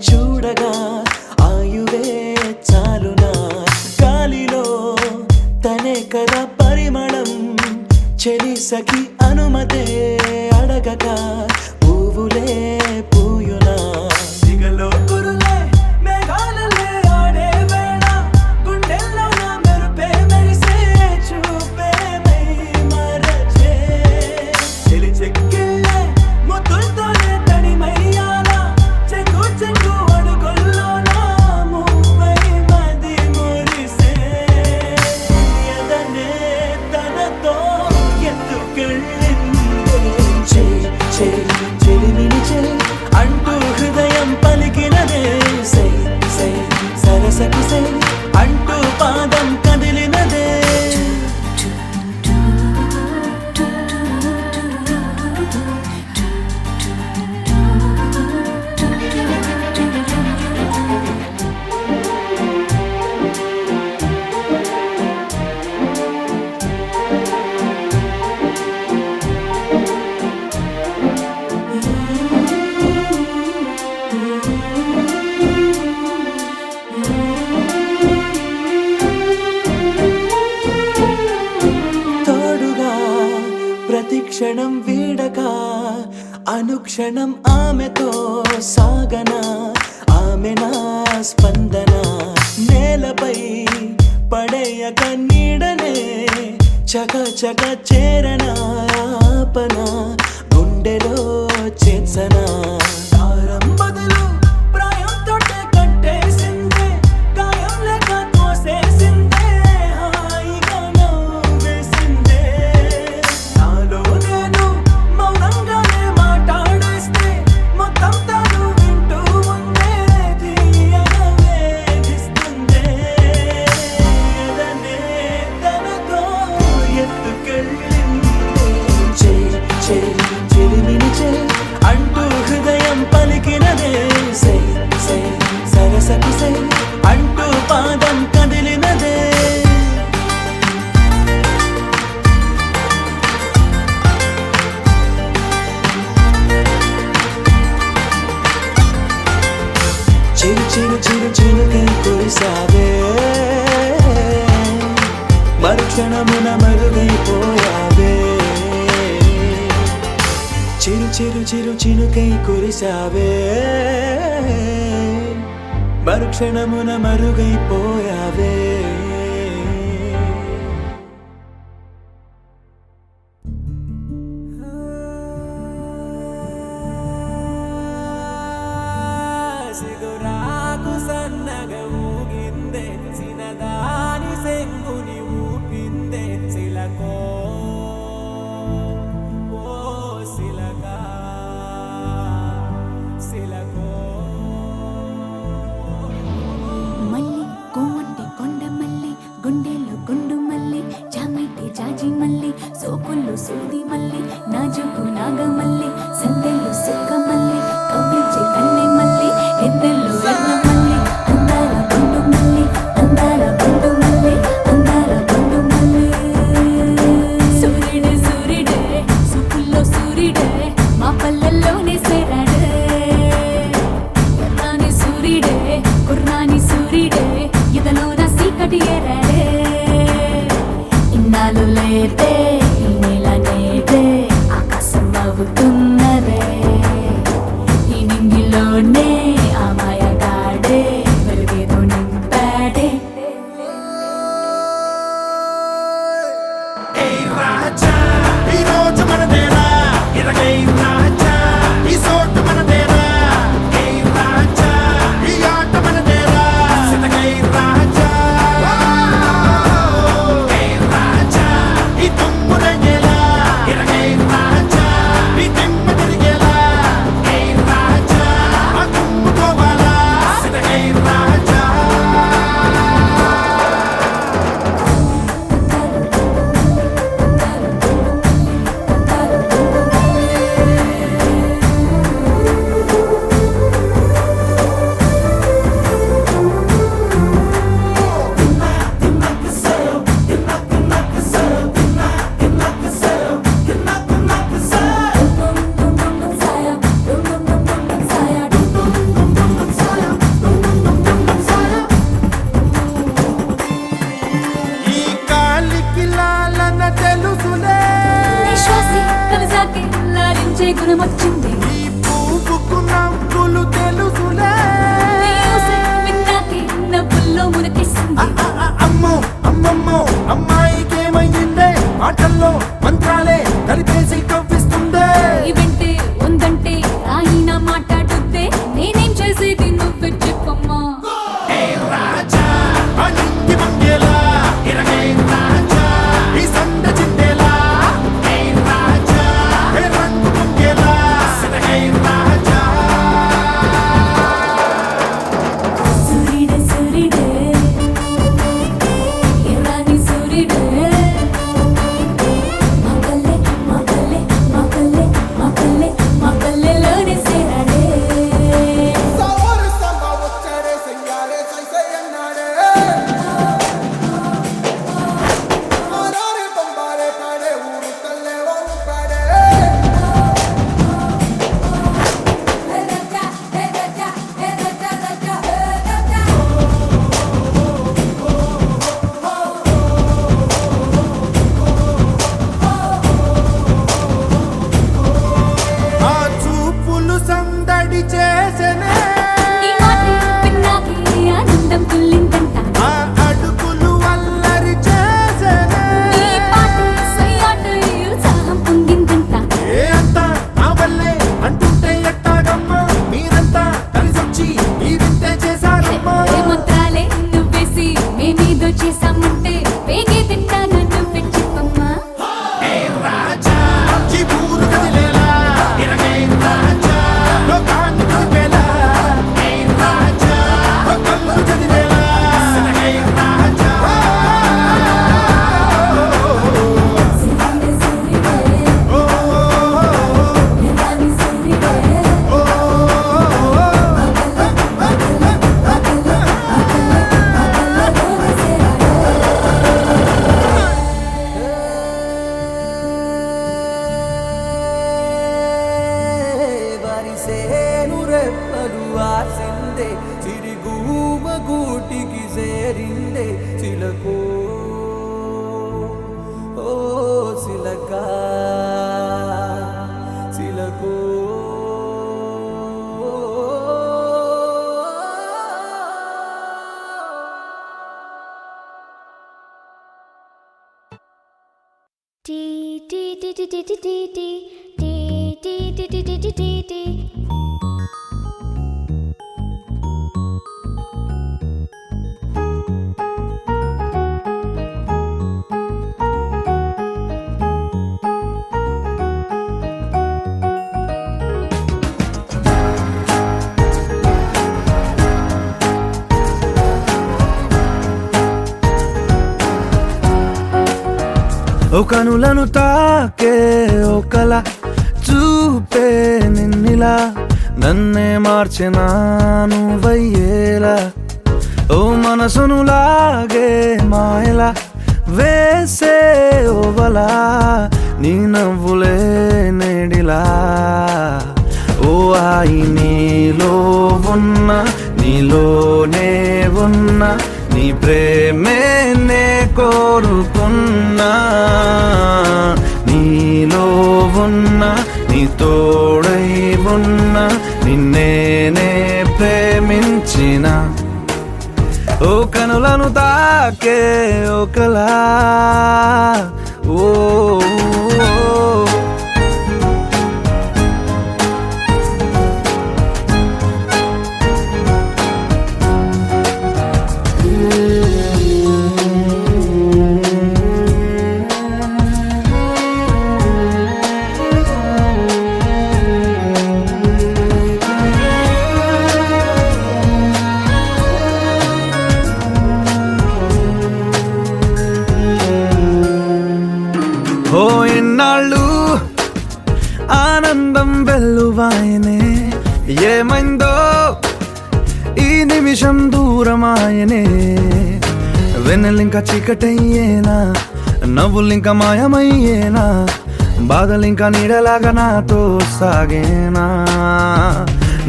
చూడగా ఆయువే చాలునా గాలిలో తనే కదా పరిమళం చెలి సఖి అనుమతే అడగక పువ్వులే పూయునా సిగలో కురులే మేఘాలలే ఆడే వేళ గుండెల్లో నా మెరుపే మెరిసే చూపే మై మరచే చెలి చెక్కిళ్ళే ముద్దులతోనే తడిమయ్యాల చెంగు చెంగు అడుగుల్లో నా మువ్వై మది మురిసే ఎదనే తనతో ఎత్తుకెళ్ళిందే చే చే చెలిమిని చే అంటూ హృదయం పలికినదే సై సై సరసకు సై అంటూ పాదం కదిలినదే తోడుగా ప్రతిక్షణం వీడక అనుక్షణం ఆమెతో సాగన ఆమె నా స్పందన నేలపై పడేయక నీడనే చక చక చేరన ఆపన గుండెలో చేర్చన దారం బదులు ప్రాయంతో కట్టేసిందే గాయం లేక తోసేసిందే హాయిగా నవ్వేసిందే నాలో నేను మౌనంగానే మాట్లాడేస్తే మొత్తం తాను వింటూ ఉందే తీయగా వేధిస్తుందే ఎదనే తనతో ఎత్తుకెళ్ళిందే చే చే చెలిమిని చే అంటూ హృదయం పలికినదే సై సై సరసకు సై అంటూ పాదం కదిలినదే చిరు చిరు చిరు చిరుకై కురిసావే మరుక్షణమున మరుగైపోయావే చిరు చిరు చిరు చినుకై కురిసావే మరుక్షణమున మరుగైపోయావే సిగురాకు సన్నగా ఊగిందే సినదాని సెంగుని ఊపిందే సిలకో ఓ సిలకా సిలకో మళ్ళీ కొంగు మోజు మనదేరా ఇరగై రాజా ఈ సోటు మనదేరా ఏ రాజా ఈ ఆట మనదేరా సితగై రాజా ఏ రాజా ఈ తుమ్ము రంగేలా ఇరగై రాజా ఈ తిమ్మ తిరిగేలా ఏ రాజా ఆ తుమ్ముకోవాలా సితగై రాజా ఈ కాలికి లాలన తెలుసులే విశ్వాసి కలసాకి లాలించే గుణమొచ్చింది ఈ పువ్వుకు నవ్వులు తెలుసులే నీ ఊసే విన్నాకి నవ్వుల్లో మునకేసింది అమ్మో అమ్మమ్మో అమ్మాయికేమైందే ఆటల్లో మంత్రాలే కలిపేసి కవ్విస్తుందే ఈ వెంటే ఉందంటే ఆయన మాట్లాడుద్దే నేనేం చేసేది నువ్వు చెప్పమ్మా రాజా అనింటి మంగేలా ఇరగై రాజా ఈ సంద చిందేలా ఏ రాజా ఏ రంగు మంగేలా సిరగై రాజా సూర్యుడే సూర్యుడే ఎర్రని సూర్యుడే మగల్లే మగల్లే మగల్లే మగల్లే మగల్లెలోనే సేరాడే సవర్ సంబ వచ్చరే సంగారే సై అన్నాడే ఆరారే బంబారే పాడే ఊరు తల్లే వంపాడే ఆ చూపులు సందడి చేసనే నీ మాటే విన్నాకి ఆనందం తుల్లిందంట ఆ అడుగులు అల్లరి చేసనే నీ పాటే సయ్యాట ఉత్సాహం పొంగిందంట ఏ అంతా నా వల్లే అంటుంటే ఎట్టాగమ్మా మీరంతా కలిసొచ్చి ఈ వింతే చేశారమ్మా ఏ మంత్రాలే నువ్వేసి మేమేదో చేశామంటే వేగే తింటాను నువ్వే చెప్పమ్మా రాజా ఈ ఊరు కదిలేలా ఇరగై రాజా లోకాన్ని కదిపేలా ఏ రాజా కళ్ళు చదివేలా సిరగై రాజా సూర్యుడే సూర్యుడే ఓ ఎర్రని సూర్యుడే మగల్లెలోనే సేరాడే వరిసేను రెప్పలు ఆసిందే చిరిగూమ గూటికి చేరిందే చిలకో ఓ చిలక చిలకో టీ టీ టీ టీ టీ టీ టీ టీ టీ టీ టీ టీ టీ టీ టీ ఓ కనులను తాకే ఒకల చూపే నిన్నిలా నన్నే మార్చెనా నువ్వయ్యేలా ఓ మనసును లాగే మాయలా వేసే ఓవలా నీ నవ్వులే నేడిలా ఓ ఆయి నీలో ఉన్న నీలోనే ఉన్న నీ ప్రేమే నే కోరుకున్నా నీలో ఉన్న నీ తోడై ఉన్న నిన్నేనే ప్రేమించిన ఓ కనులను తాకే ఒకలా ఓ చేరువాయనే ఏమైందో ఈ నిమిషం దూరమాయనే వెన్నెలింక చీకటయ్యేనా నవ్వులింక మాయమయ్యేనా బాధలింక నీడలాగా నాతో సాగేనా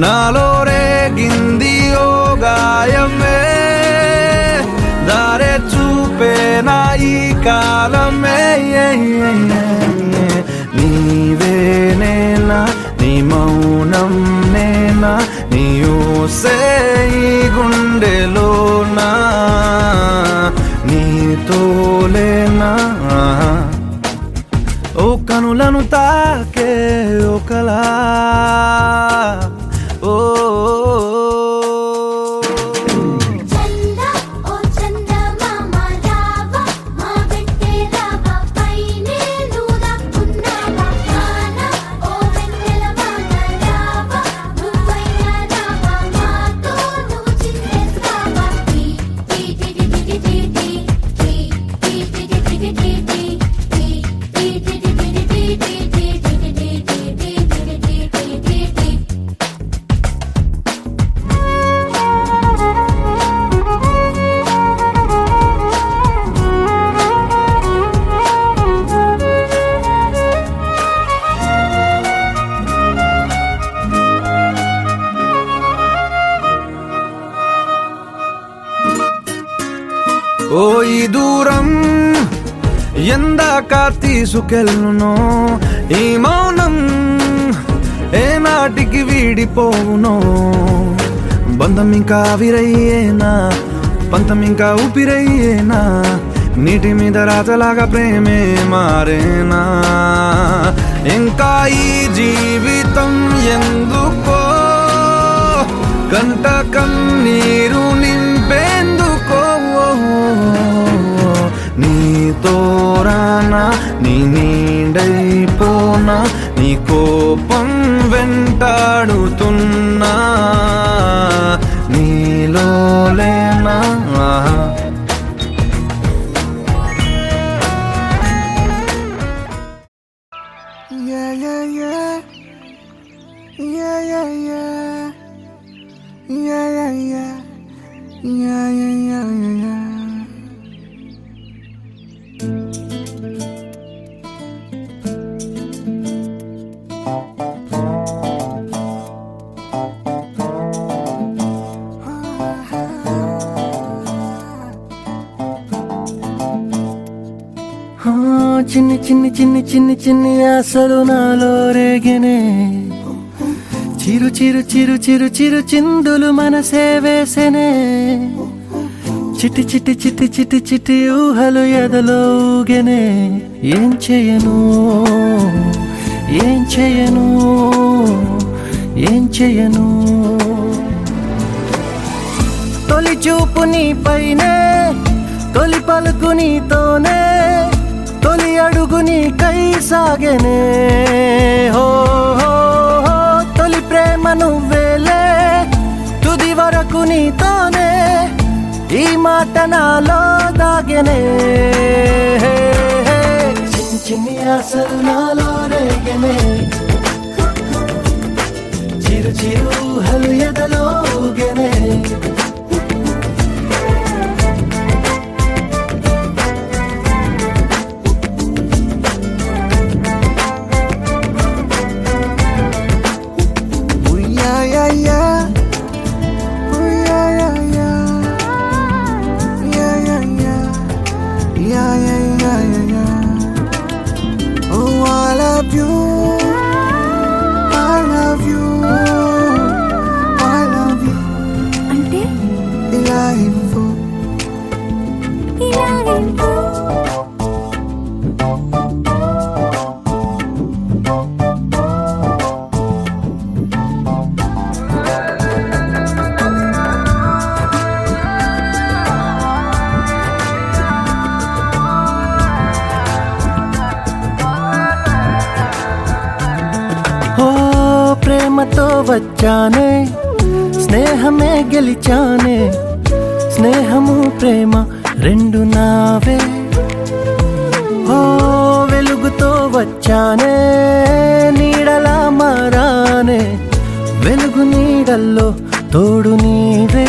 నాలో రేగింది ఓ గాయమే దారే చూపేనా ఈ కాలమే నీవేనేనా నీ మౌనం నేనా నీ ఊసే ఈ గుండెలోనా నీతోలేనా ఓ కనులను తాకే ఒకలా ఓ చందా ఓ చందమామ రావా మా వెంటే రావా పైనే నువ్వు దాక్కున్నావా వానా ఓ వెన్నెలవాన రావా నువ్వైనా రావా మాతో నువ్వు చిందేస్తావా టీ టీ టీ టీ టీ టీ టీ టీ టీ టీ టీ టీ టీ ఓ ఈ దూరం ఎందాక తీసుకెళ్ళునో ఈ మౌనం ఏ నాటికి వీడిపోవునో బంధం ఇంకా విరయ్యేనా పంతం ఇంకా ఊపిరయ్యేనా నీటి మీద రాతలాగా ప్రేమే మారేనా ఇంకా ఈ జీవితం ఎందుకో కంట కన్నీరు నింపేందుకో నీతోరానా నీ నీడైపోనా నీ కోపం వెంటాడుతున్నా నీలోలేనా చిన్ని చిన్ని చిన్ని చిన్ని చిన్ని ఆశలు నాలో రేగనే చిరు చిరు చిరు చిరు చిరు చిందులు మనసే వేసెనే చిట్టి చిట్టి చిట్టి చిట్టి చిట్టి ఊహలు ఎదలో ఊగెనే ఏం చేయను ఏం చేయను ఏం చేయను తొలి చూపు నీ పైనే తొలి పలుకు నీతోనే తొలి అడుగు నీకై సాగెనే హో హో హో తొలి ప్రేమ నువ్వేలే తుది వరకు నీతోనే ఈ మాట నాలో దాగెనే చిన్ని చిన్ని ఆశలు నాలో రేగెనే చిరు చిరు ఊహలు ఎదలో ఊగెనే అంటే ఇలా ప్రేమతో వచ్చానే స్నేహమే గెలిచానే స్నేహము ప్రేమ రెండు నావే ఓ వెలుగుతో వచ్చానే నీడలా మారానే కలల్లో తోడు నీవే,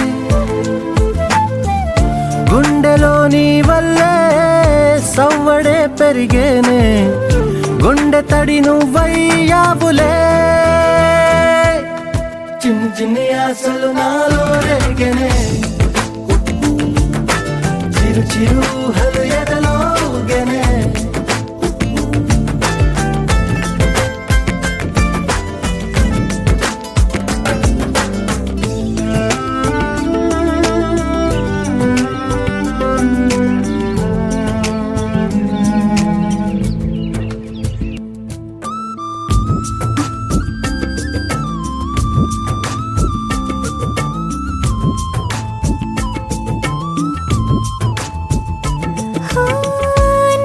గుండెలో నీ వల్లే సవ్వడే పెరిగేనే, గుండె తడి నువ్వయ్యావులే, చిన్ని చిన్ని ఆశలు నాలో రేగనే, చిరు చిరు ఊహలు ఎదలో ఊగెనే.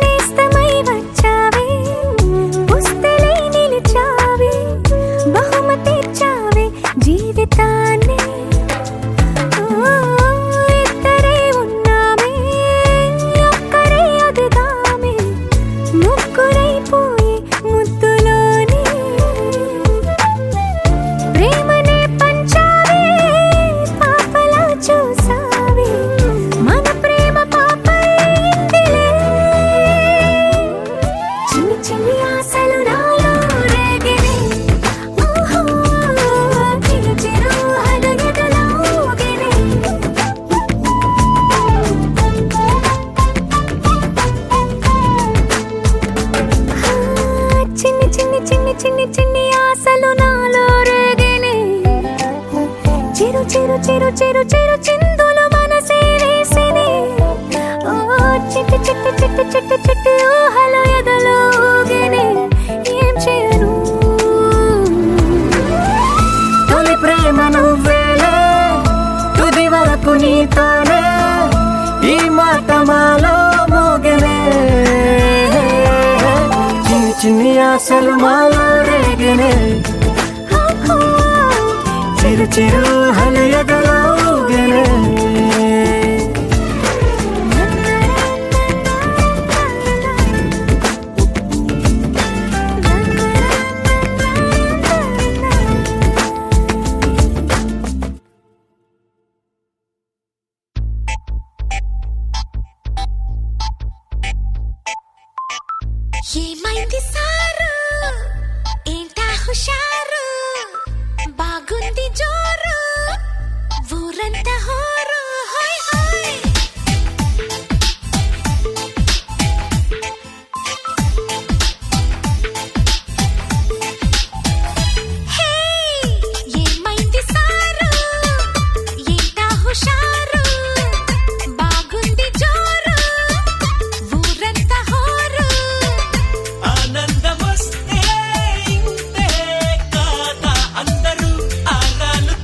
నేస్తమై వచ్చావే, పుస్తలై నిలిచావే, బహుమతి ఇచ్చావే జీవితాన్ని. ఇద్దరే ఉన్నామే, ఒక్కరే అదిగామే, ముగ్గురైపోయి ముద్దులోని ప్రేమనే పంచావే, పాపలా చూసావే, మన ప్రేమ పాపైందిలే. చిన్ని చిన్ని ఆశలు నాలో రేగినే, ఓహో, చిరు చిరు ఊహలు ఎదలో ఊగినే. చిన్ని చిన్ని చిన్ని చిన్ని చిన్ని ఆశలు నాలో రేగినే, చిరు చిరు చిరు చిరు చిరు చిందులు మనసే వేసినే. ఓ చిట్టి చిట్టి చిట్టి చిట్టి చిట్టి ఊహలు ఎదలో ఊగినే. ఏం చేయను, తొలి ప్రేమ నువ్వేలే, తుది వరకు నీతోనే, ఈ మాట మాలో మోగనే, చిన్ని చిన్ని ఆశలు మాలో రేగనే, చిరు చిరు ఊహలు ఎదలో ఊగెనే. ఏమైంది సారు, ఏంటా హుషారు, బాగుంది జోరు, ఊరంతా హోరు, హాయ్ హాయ్. హే, ఏమైంది సారు, ఏంటా హుషారు, బాగుంది జోరు, ఊరంతా హోరు. ఆనందమొస్తే ఇంతే కాదా అందరూ ఆరాలు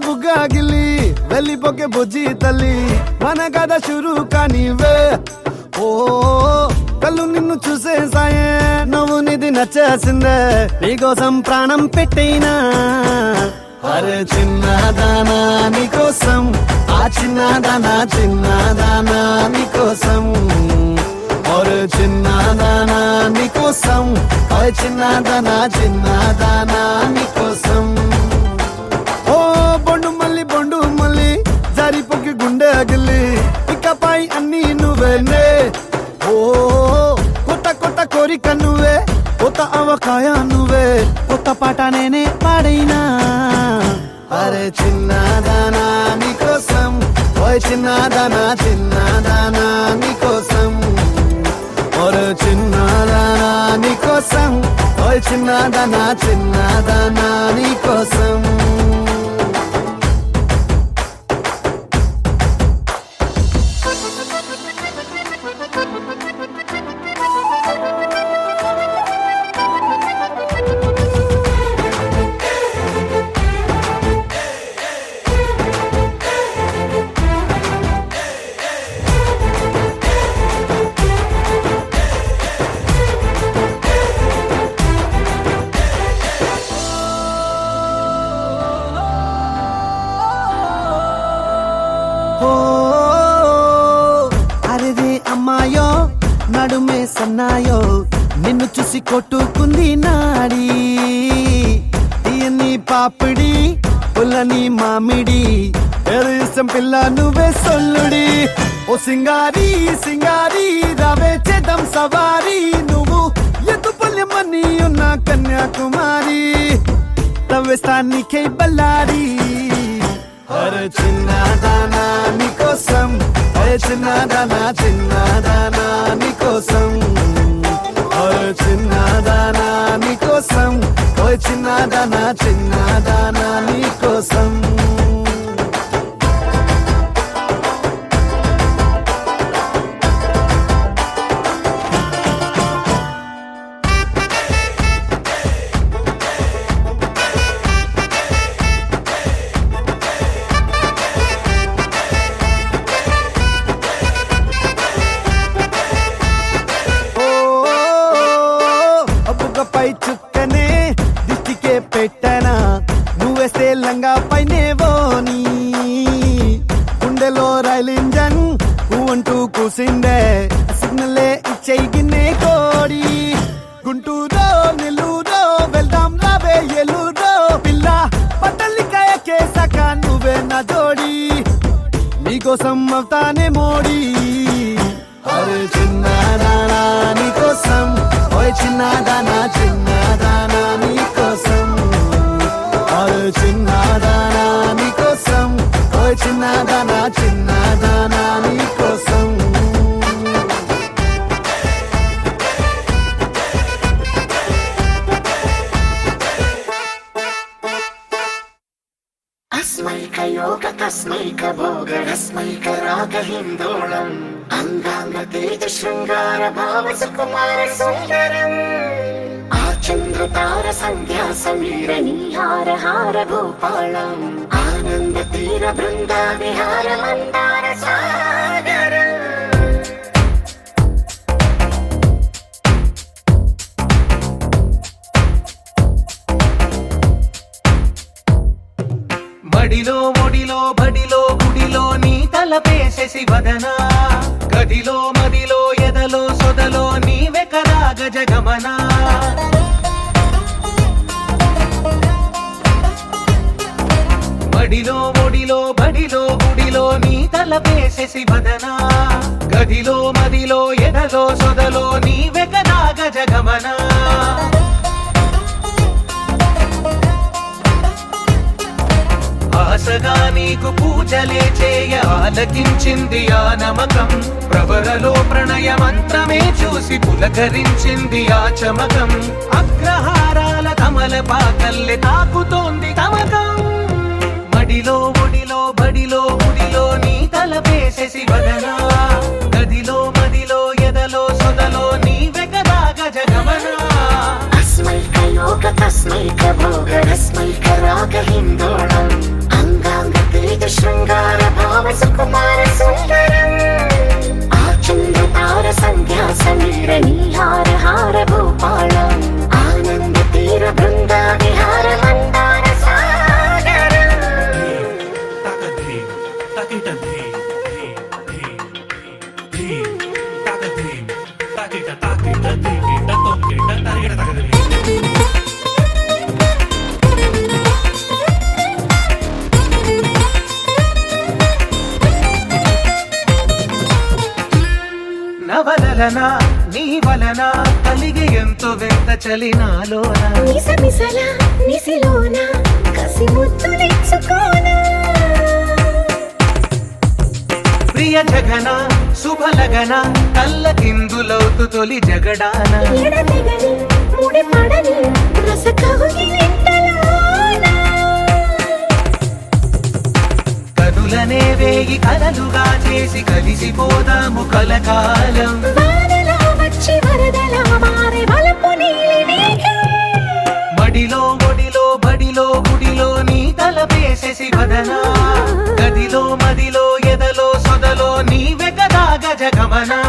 బుగ్గాగిల్లి వెళ్ళిపోకే బుజ్జి తల్లి మన కథ షురు కానివే ఓ కళ్ళు నిన్ను చూసేసాయే నువ్వు నిధి నచ్చేసిందే నీకోసం ప్రాణం పెట్టైనా అరే చిన్నదానా నీకోసం ఆ చిన్నదానా చిన్నదానా నీకోసం ఒరే చిన్నదానా నీకోసం ఓ చిన్నదానా చిన్నదానా నీకోసం బొండు మళ్ళీ జారిపోకి గుండె అగిలి ఇకపై అన్ని నువ్వేనే ఓ కొత్త కోరిక నువ్వే కొత్త అవకాయ నువ్వే కొత్త పాట నేనే పాడైనా అరే చిన్నదానా నీకోసం ఓ చిన్నదానా చిన్నదానా నీకోసం ఒరే చిన్నదానా నీకోసం ఓ చిన్నదానా చిన్నదానా నీకోసం నడుమే సన్నాయో నిన్ను చూసి కొట్టుకుంది నాడి తీయని పాపిడి పుల్లని మామిడి ఇష్టం పిల్ల నువ్వే సొల్లుడి ఓ సింగారి సింగారి రావే చేద్దాం సవారి నువ్వు ఎత్తు పల్లెమని ఉన్న కన్యాకుమారి తవ్వేస్తానికై బల్లారి అరే చిన్నదానా నీకోసం అరే చిన్నదానా చిన్నదానా నీకోసం అరే చిన్నదానా నీకోసం ఓ చిన్నదానా చిన్నదానా నీకోసం పై చుక్కనే దిష్టికే పెట్టనా నువ్వేస్తే లంగా పైనేవోని గుండెలో రైలు ఇంజన్ అంటూ కూసిందే సిగ్నలే ఇచ్చేగిన్నే కోడి గుంటూరో నెల్లూరో వెళ్దాం రావే ఎల్లూరో పిల్ల పట్టలికాయ కేసాక నువ్వే నా జోడి నీకోసం అవుతానే మోడీ అరే చిన్నదానా నీకోసం ఓయ్ చిన్నదానా చిన్నదానా నీకోసం అరే చిన్నదానా నీకోసం ఓయ్ చిన్నదానా చిన్నదానా నీకోసం अस्मैक योग तस्मैक भोग रस्मैक राग हिन्दोळम् अंगांग तेज शृंगार भाव सुकुमार सुंदरम् आचंद्र तार संध्या समीर नीहार हार भूपालम् आनंद तीर बृंदा विहार मंदार सागर బడిలో ఒడిలో బడిలో గుడిలో తలపేసేసి వదనా గదిలో మదిలో ఎదలో సొదలో నీవే కదా గజగమనా బడిలో ఒడిలో బడిలో గుడిలో నీ తలపేసేసి వదనా గదిలో మదిలో ఎదలో సొదలో నీవే కదా గజగమనా ఆశగా నీకు పూజలే చేయ ఆలకించింది ఆ నమకం ప్రవరలో ప్రణయ మంత్రమే చూసి పులకరించింది ఆ చమకం అగ్రహారాల కమల పాకల్లె తాకుతోంది తమకం మడిలో ఒడిలో బడిలో గుడిలో నీ తలపేసేసి వదనా గదిలో మదిలో ఎదలో సొదలో నీవే కదా గజగమనా अस्मैकयोग तस्मैकभोगरस्मैकरागहिन्दोळम् अङ्गाङ्गतेज शृङ्गार भाव सुकुमार सुन्दरम् आचन्द्रतार सन्ध्या समीर नीहार हार भूपालम् आनन्द तीर बृन्दा विहार मन्दार सागरम् నవలలన నీ వలన కలిగి ఎంతో వెంత చలినాలోన మిసమిసల నిసిలోన కసి ముద్దులిచ్చుకోనా ప్రియ జగన శుభలగన కళ్ళ కిందులవుతు తొలి జగడాన ఎడతెగని ముడి పడని రస కౌగిలింతలోన కనులనే వేగి కలలుగా చేసి కలిసిపోదాము కలకాలం వానలా వచ్చి వరదలా మారే వలపు నీలి మేఘం మడిలో ఒడిలో బడిలో గుడిలో నీ తలపేసేసి వదనా గదిలో మదిలో ఎదలో సొదలో నీవే కదా గజగమనా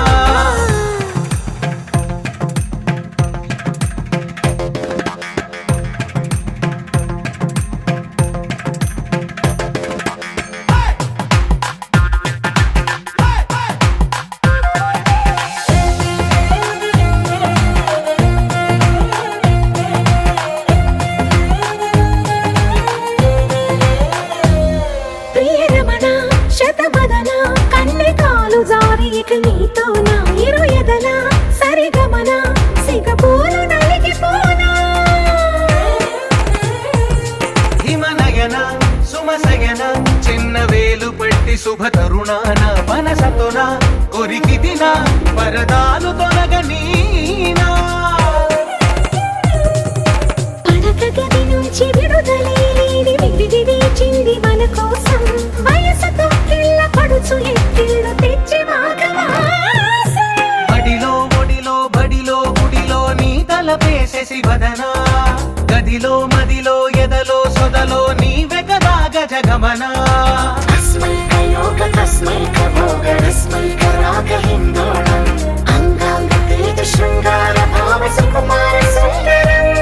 ప్రియరమణ శతబదన కన్నె కాలు జారి ఇక నీతోనా ఇరు ఎదల సరిగమన సిగపూలు నలిగిపోనా హిమనయన సుమసయన చిన్న వేలు పట్టి శుభ తరుణాన మనసతోన కొరికి దిన పరదాలు తొలగనీనా పడక గది నుంచి విడుదలేని విడిది వేచింది మన కోసం వయసుతో కిళ్ళ పడుచు ఎత్తిళ్ళు తెచ్చి మాఘమాసం బడిలో ఒడిలో బడిలో గుడిలో నీ తలపేసేసి వదనా గదిలో మదిలో ఎదలో సొదలో నీవే కదా గజగమనా अस्मैकयोग तस्मैकभोगरस्मैकरागहिन्दोळम् अङ्गाङ्गतेज शृङ्गार भाव सुकुमार सुन्दरम्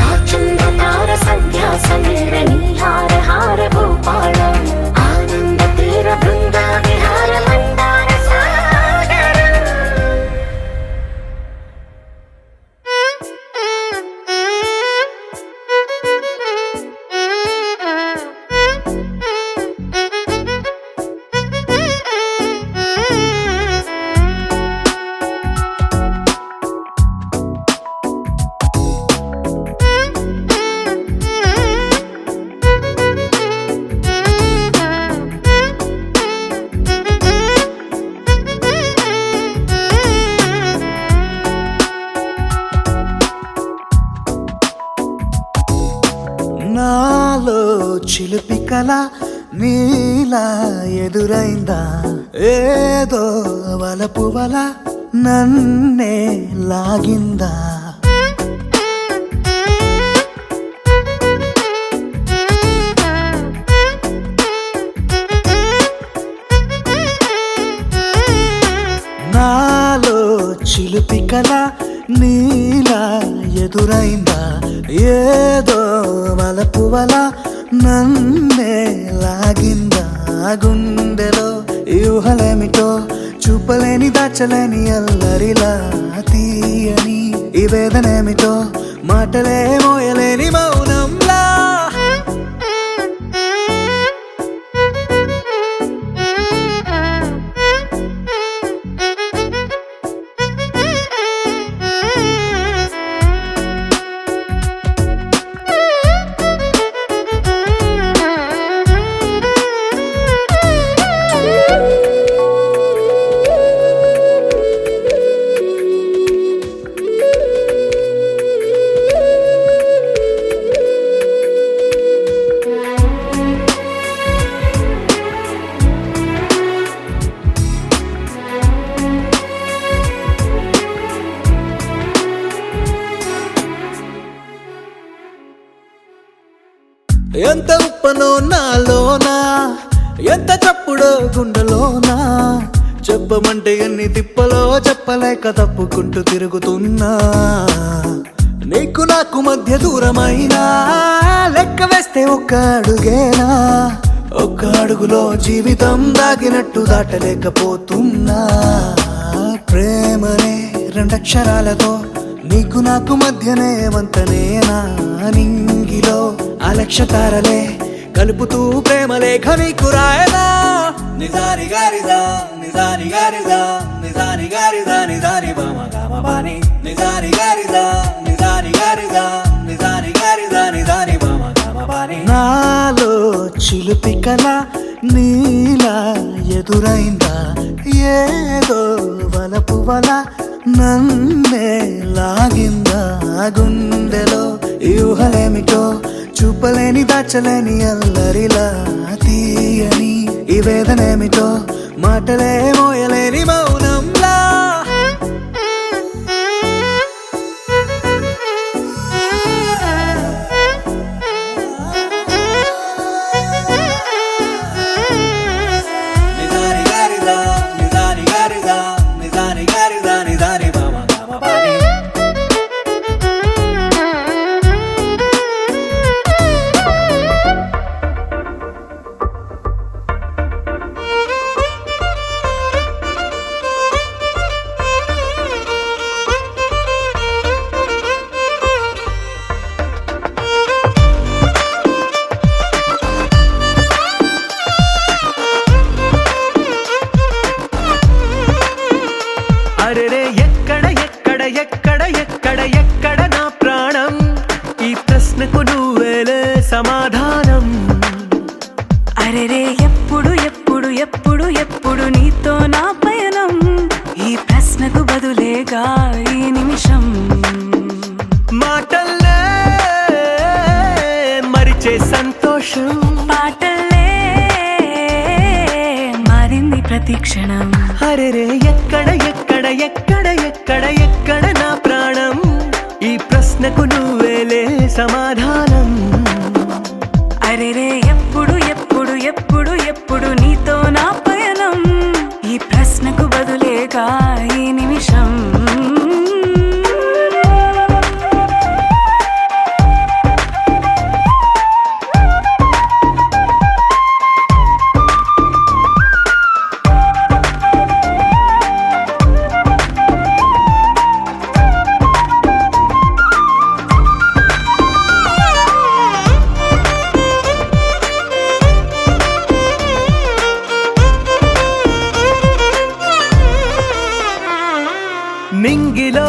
आचन्द्रतार सन्ध्या समीर नीहार हार भूपालम् आनन्द तीर बृन्दा विहार मन्दार सागरम् నాలో చిలిపి కల నీలా ఎదురైందా ఏదో వలపు వల నన్నే లాగిందా నాలో చిలిపి కల నీలా ఎదురైందా ఏదో వలపు వల నన్నే లాగిందా గుండె గుండెలో ఈ ఊహలేమిటో చూపలేని దాచలేని అల్లరిలా తీయని ఈ వేదనేమిటో మాటలే మోయలేని మౌనంలా ఎంత ఉప్పనో నాలోనా ఎంత చప్పుడో గుండెలోనా చెప్పమంటే ఎన్ని తిప్పలో చెప్పలేక తప్పుకుంటూ తిరుగుతున్నా నీకు నాకు మధ్య దూరమైనా లెక్క వేస్తే ఒక్క అడుగేనా ఒక్క అడుగులో జీవితం దాగినట్టు దాటలేకపోతున్నా ప్రేమనే రెండక్షరాలతో నీకు నాకు మధ్యనే వంతనేనా నింగిలో అలక్ష తారలే కలుపుతూ ప్రేమ లేఖ నీకు రాయనా నిజాని గారిదా నిజాని గారిదా నిజాని గారిదా నిజాని బామ గామ బాని నిజాని గారిదా నిజాని గారిదా నిజాని గారిదా నిజాని బామ గామ బాని నాలో చిలుపి కల నీలా ఎదురైందా ఏదో వలపు వల నన్నే లాగిందా గుండెలో ఈ ఊహలేమిటో చూపలేని దాచలేని అల్లరిలా తీయని ఈ వేదనేమిటో మాటలే మోయలేని మౌనంలా నిజాని గారిదా నిజాని గారిదా నిజాని గారిదా నిజాని బామ గామ బాని అరెరే ఎక్కడ ఎక్కడ ఎక్కడ ఎక్కడ ఎక్కడ నా ప్రాణం ఈ ప్రశ్నకు నువ్వేలే సమాధానం అరెరే ఎప్పుడు ఎప్పుడు ఎప్పుడు ఎప్పుడు నీతో నా పయనం ఈ ప్రశ్నకు బదులేగా ఈ నిమిషం మాటల్లే మరిచే సంతోషం పాటలే మారింది ప్రతి క్షణం అరెరే ఎక్కడ ఎక్కడ ఎక్కడ ఎక్కడ ఎక్కడ నా ప్రాణం ఈ ప్రశ్నకు నువ్వేలే సమాధానం అరెరే ఎప్పుడు ఎప్పుడు ఎప్పుడు ఎప్పుడు నీతో నా పయనం ఈ ప్రశ్నకు బదులేగా ఈ నిమిషం నింగిలో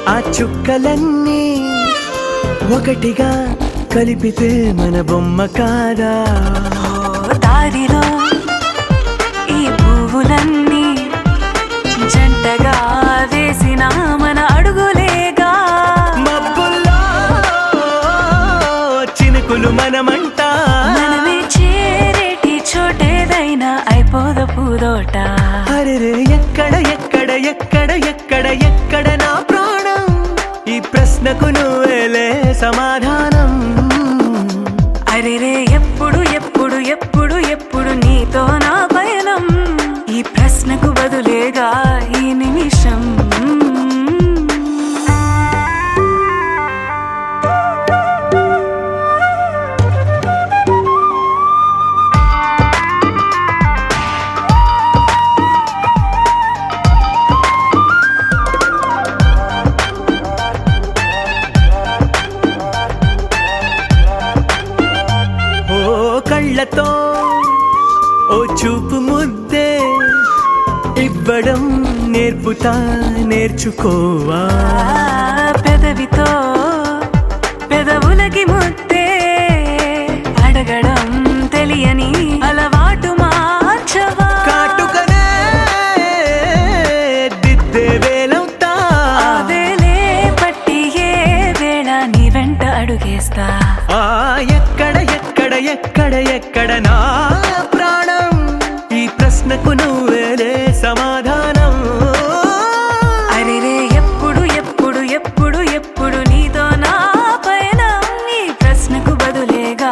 ఆ చుక్కలన్నీ ఒకటిగా కలిపితే మన బొమ్మ కాదా దారిలో ఈ పువ్వులన్నీ జంటగా వేసిన మన అడుగులేగా మబ్బుల్లో చినుకులు మనమంట మనమే చేరేటి చోటేదైనా అయిపోదు పూదోట అరెరే ఎక్కడ ఎక్కడ ఎక్కడ ఎక్కడ ఎక్కడ నా ప్రాణం ఈ ప్రశ్నకు నువ్వేలే సమాధానం అరెరే ఎప్పుడు ఎప్పుడు ఎప్పుడు ఎప్పుడు నీతో నా పయనం ఈ ప్రశ్నకు బదులేగా ఈ నిమిషం చూపు ముద్దే ఇవ్వడం నేర్పుతా నేర్చుకోవా పెదవితో పెదవులకి ముద్దే అడగడం తెలియని అలవాటు మార్చవా కాటుకనే దిద్దే వేలవుతా వేలే పట్టి ఏ వేళ నీ వెంట అడుగేస్తా ఆ ఎక్కడ ఎక్కడ ఎక్కడ ఎక్కడ నా ప్రాణం ఈ ప్రశ్నకు నువ్వేలే సమాధానం అరెరే ఎప్పుడు ఎప్పుడు ఎప్పుడు ఎప్పుడు నీతో నా పైన ఈ ప్రశ్నకు బదులేగా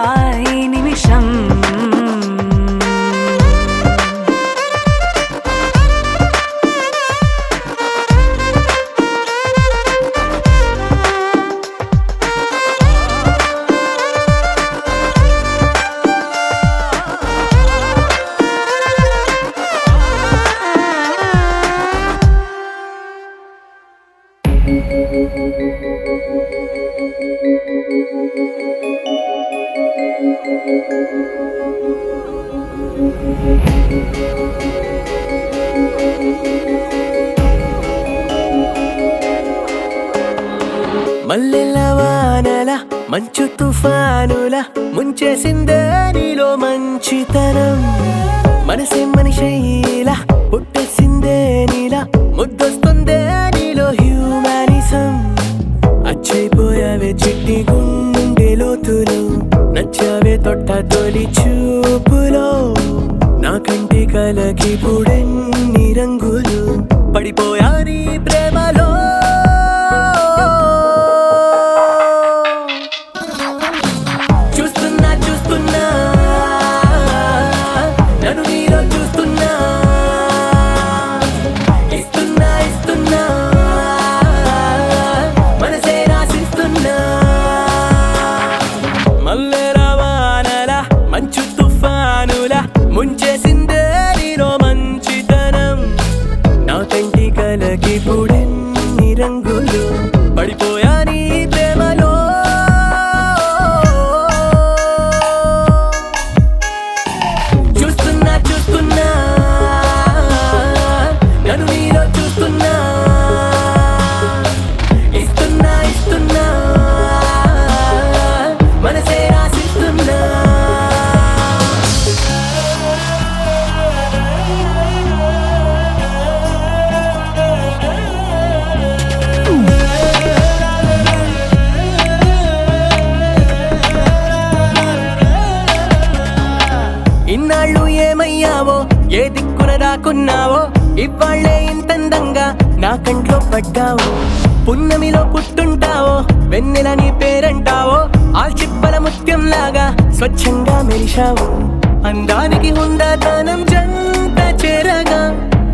ఈ నిమిషం మల్లెల వానల మంచు తుఫానుల ముంచేసిందే నీలో మంచితనం మనసే మనిషైలా పుట్టేసిందే నీలా ముద్దొస్తుందే నీలో హ్యూమానిజం అచ్చైపోయావే చిట్టి గుండె లోతులు నచ్చావే తొట్ట తొలి చూపులో నా కంటి కలకి పుడెన్ని రంగులు పడిపోయా నీ ప్రేమలో చూస్తున్నా చూస్తున్నా నన్ను నీలో చూస్తున్నా ఇస్తున్నా ఇస్తున్నా మనసే రాసిస్తున్నా మల్లెల వానల మంచు తుఫానుల ముంచేసిందే నీలో మంచితనం నా కంటి కలకి పుడెన్ని రంగులు పడిపోయా నీ ప్రేమలో చూస్తున్నా చూస్తున్నా నన్ను నీలో చూస్తున్నా ఇస్తున్నా ఇస్తున్నా మనసే రాసిస్తున్నా ఇన్నాళ్ళు ఏమయ్యావో ఏ దిక్కున దాక్కున్నావో ఇవాళ్లే ఇంతందంగా నా కంట్లో పడ్డావు పున్నమిలో పుట్టుంటావో వెన్నెల నీ పేరంటావో ఆల్చిప్పల ముత్యం లాగా స్వచ్ఛంగా మెరిశావు అందానికి హుందాతనం జంట చేరగా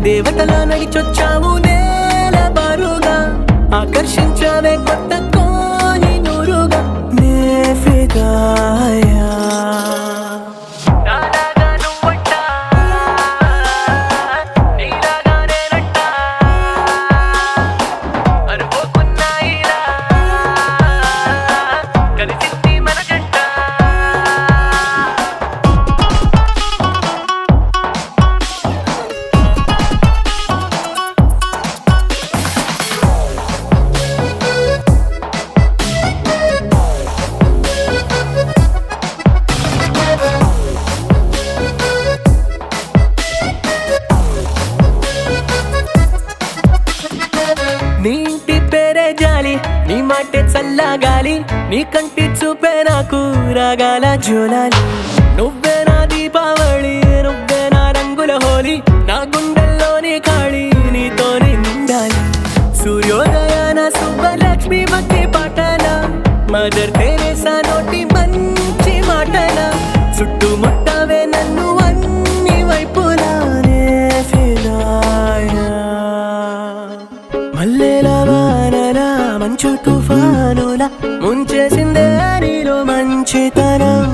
దేవతలా నడిచొచ్చావు నేల బారుగా ఆకర్షించావే కొత్త కోహినూరుగా నే ఫిదాయా నీ ఇంటి పేరే జాలి నీ మాటే చల్లగాలి నీ కంటి చూపే నాకు రాగాల జోలాలి నువ్వే నా దీపావళి నువ్వే నా రంగుల హోలీ నా గుండెల్లోని ఖాళీ నీతోనే నిండాలి సూర్యోదయాన సుబ్బలక్ష్మి భక్తి పాటల మదర్ తెరేసా నోటి మంచి మాటల చుట్టుముట్టవే నన్ను అన్ని వైపులానే ఫిదాయా మల్లెల వానల మంచు తుఫానుల ముంచేసిందే నీలో మంచితనం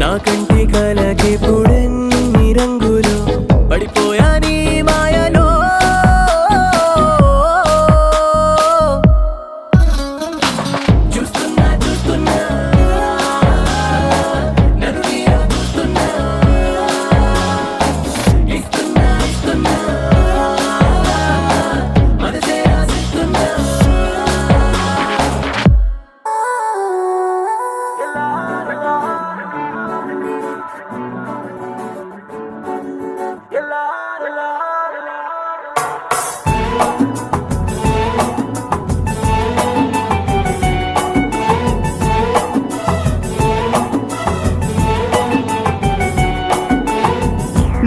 నా కంటి కలకి పుడెన్ని రంగులు పడిపోయా నీ మాయలో చూస్తున్నా చూస్తున్నా నన్ను నీలో చూస్తున్నా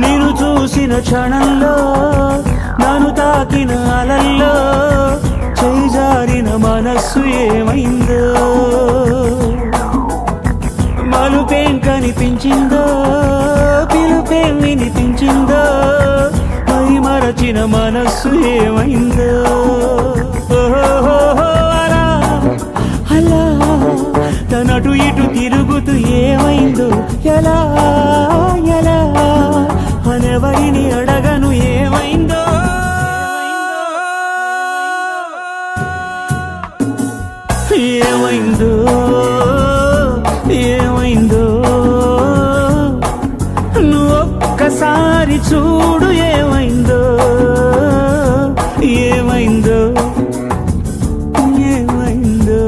నేను చూసిన క్షణంలో నన్ను తాకిన అలల్లో చేజారిన మనస్సు ఏమైందో మలుపేం కనిపించిందో పిలుపేం వినిపించిందో మై మరచిన మనస్సు ఏమైందో ఓహో అలా అలా తనటు ఇటు తిరుగుతూ ఏమైందో ఎలా ఎలా అనెవరిని అడగను ఏమైందో ఏమైందో ఏమైందో నువ్వు ఒక్కసారి చూడు ఏమైందో ఏమైందో ఏమైందో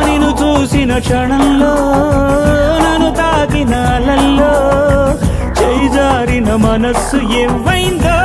నిన్ను చూసిన క్షణంలో నన్ను తాకిన అలల్లో చేజారిన మనస్సు ఏమైందో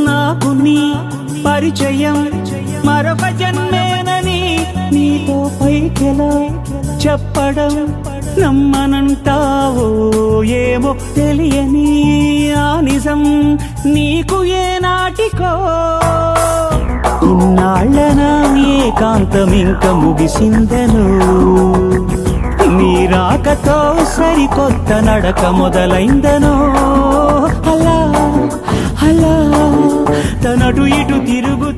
నాకు నీ పరిచయం మరొక జన్మేనని నీతో పైకెలా చెప్పడం నమ్మనంటావో ఏమో తెలియని ఆ నిజం నీకు ఏనాటికో ఇన్నాళ్ళనా ఏకాంతం ఇంక ముగిసిందను నీ రాకతో సరికొత్త నడక మొదలైందనో అలా అలా తనటు ఇటు తిరుగు